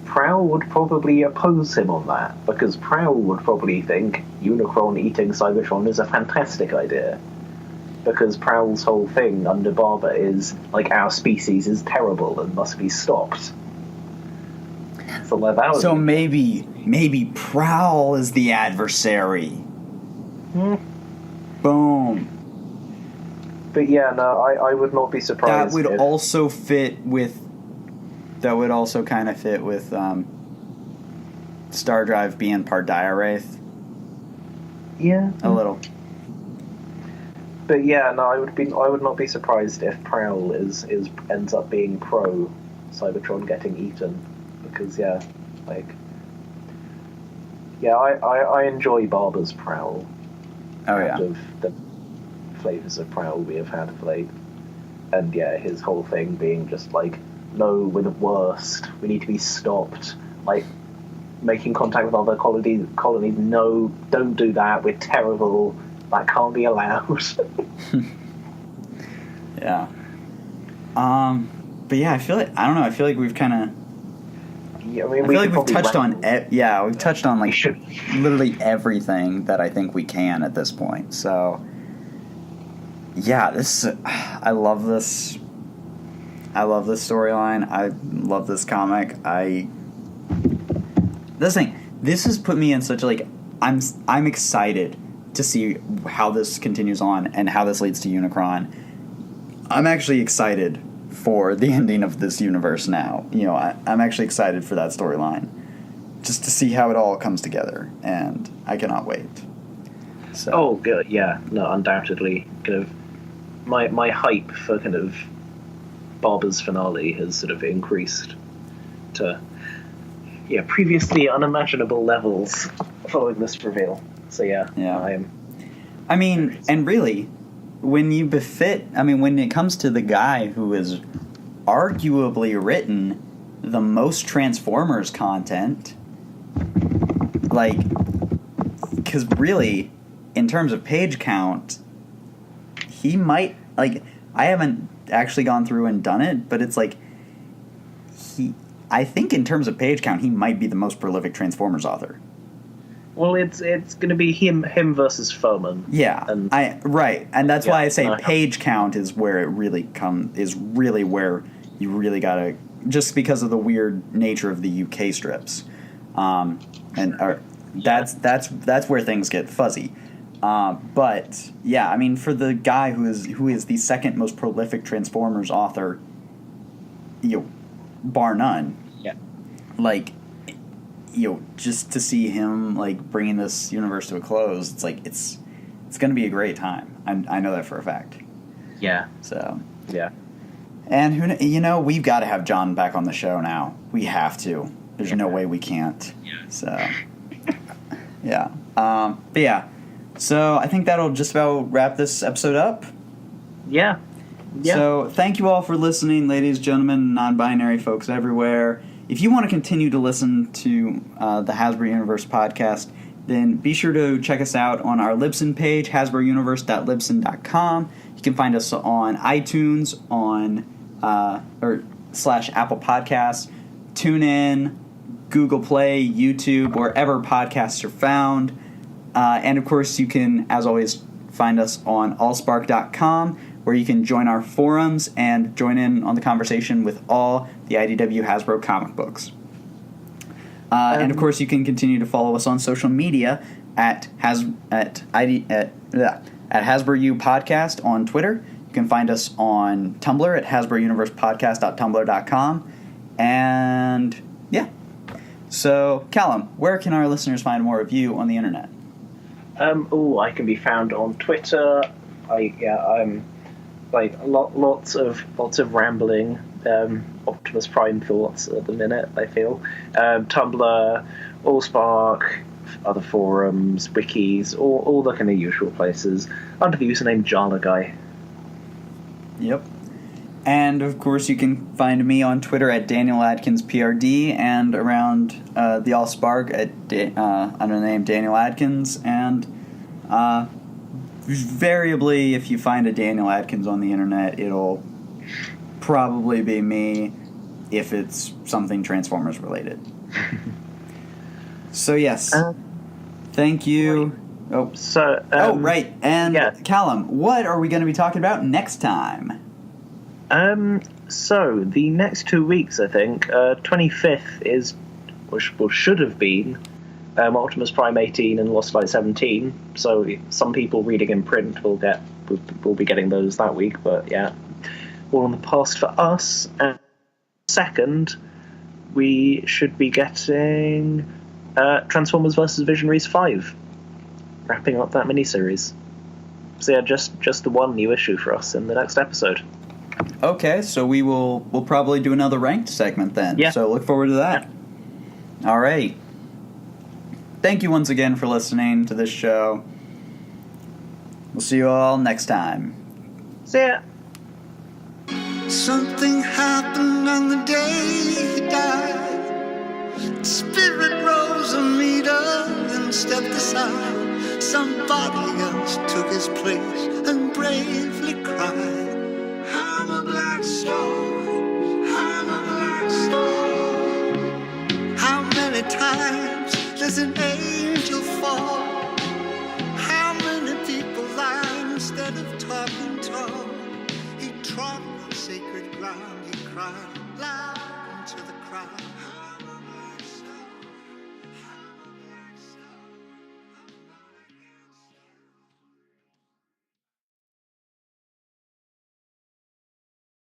Prowl would probably oppose him on that, because Prowl would probably think Unicron eating Cybertron is a fantastic idea. Because Prowl's whole thing under Barber is, like, our species is terrible and must be stopped. So maybe Prowl is the adversary. Boom. But yeah, no, I would not be surprised. That would also fit with. That would also kind of fit with Star Drive being part Diawraith. Yeah. A little. But yeah, no, I would not be surprised if Prowl ends up being pro Cybertron getting eaten, because I enjoy Barber's Prowl. Oh yeah. Out of the flavors of Prowl we have had of late, and yeah, his whole thing being just like, no, we're the worst. We need to be stopped. Like making contact with other colonies. No, don't do that. We're terrible. That can't be allowed. Yeah. But yeah, I feel like we've kind of. Yeah, I mean, I feel like we've touched on. We've touched on like literally everything that I think we can at this point. So. Yeah, I love this. I love this storyline. I love this comic. This has put me in such like I'm excited to see how this continues on and how this leads to Unicron. I'm actually excited for the ending of this universe now. You know, I'm actually excited for that storyline, just to see how it all comes together, and I cannot wait. So. Oh, good. Yeah, no, undoubtedly. Kind of, my hype for kind of Barber's finale has sort of increased to previously unimaginable levels following this reveal. So yeah. I mean, and really, when it comes to the guy who has arguably written the most Transformers content, like, because really, in terms of page count, he might, like, I haven't actually gone through and done it, but it's like, I think in terms of page count, he might be the most prolific Transformers author. Well, it's going to be him versus Foreman. Yeah, and that's why I say page count is where it really is really where you really gotta, just because of the weird nature of the UK strips, that's where things get fuzzy. But yeah, I mean, for the guy who is the second most prolific Transformers author, bar none. Yeah. Like, just to see him like bringing this universe to a close, it's like it's going to be a great time. I know that for a fact. Yeah. So. Yeah. And we've got to have John back on the show now. We have to. There's no way we can't. Yeah. So. Yeah. But yeah. So I think that'll just about wrap this episode up. Yeah. Yeah. So thank you all for listening, ladies, gentlemen, non-binary folks everywhere. If you want to continue to listen to the Hasbro Universe podcast, then be sure to check us out on our Libsyn page, hasbrouniverse.libsyn.com. You can find us on iTunes, on / Apple Podcasts, TuneIn, Google Play, YouTube, wherever podcasts are found. And of course, you can, as always, find us on allspark.com, where you can join our forums and join in on the conversation with all the IDW Hasbro comic books. And of course, you can continue to follow us on social media at Hasbro U Podcast on Twitter. You can find us on Tumblr at HasbroUniversePodcast.tumblr.com. And yeah. So, Callum, where can our listeners find more of you on the internet? I can be found on Twitter. I'm like lots of rambling Optimus Prime thoughts at the minute, I feel. Tumblr, Allspark, other forums, wikis, all the kind of usual places, under the username Jala Guy. Yep. And of course, you can find me on Twitter at Daniel Adkins PRD, and around the Allspark at under the name Daniel Adkins. And Variably, if you find a Daniel Adkins on the internet, it'll probably be me if it's something Transformers related. So yes, thank you. Oh, So right, and yeah. Callum, what are we going to be talking about next time? So the next 2 weeks, I think, 25th is, or should have been, Optimus Prime 18 and Lost Light 17. So some people reading in print will be getting those that week. But yeah, all in the past for us. And second, we should be getting Transformers vs. Visionaries 5, wrapping up that miniseries. So yeah, just the one new issue for us in the next episode. Okay, so we'll probably do another ranked segment then. Yeah. So look forward to that. Yeah. All right. Thank you once again for listening to this show. We'll see you all next time. See ya. Something happened on the day he died. Spirit rose a meter and stepped aside. Somebody else took his place and bravely cried. I'm a black star. I'm a black star. How many times does an angel fall? How many people lie instead of talking tall? He trod on sacred ground, he cried loud into the crowd.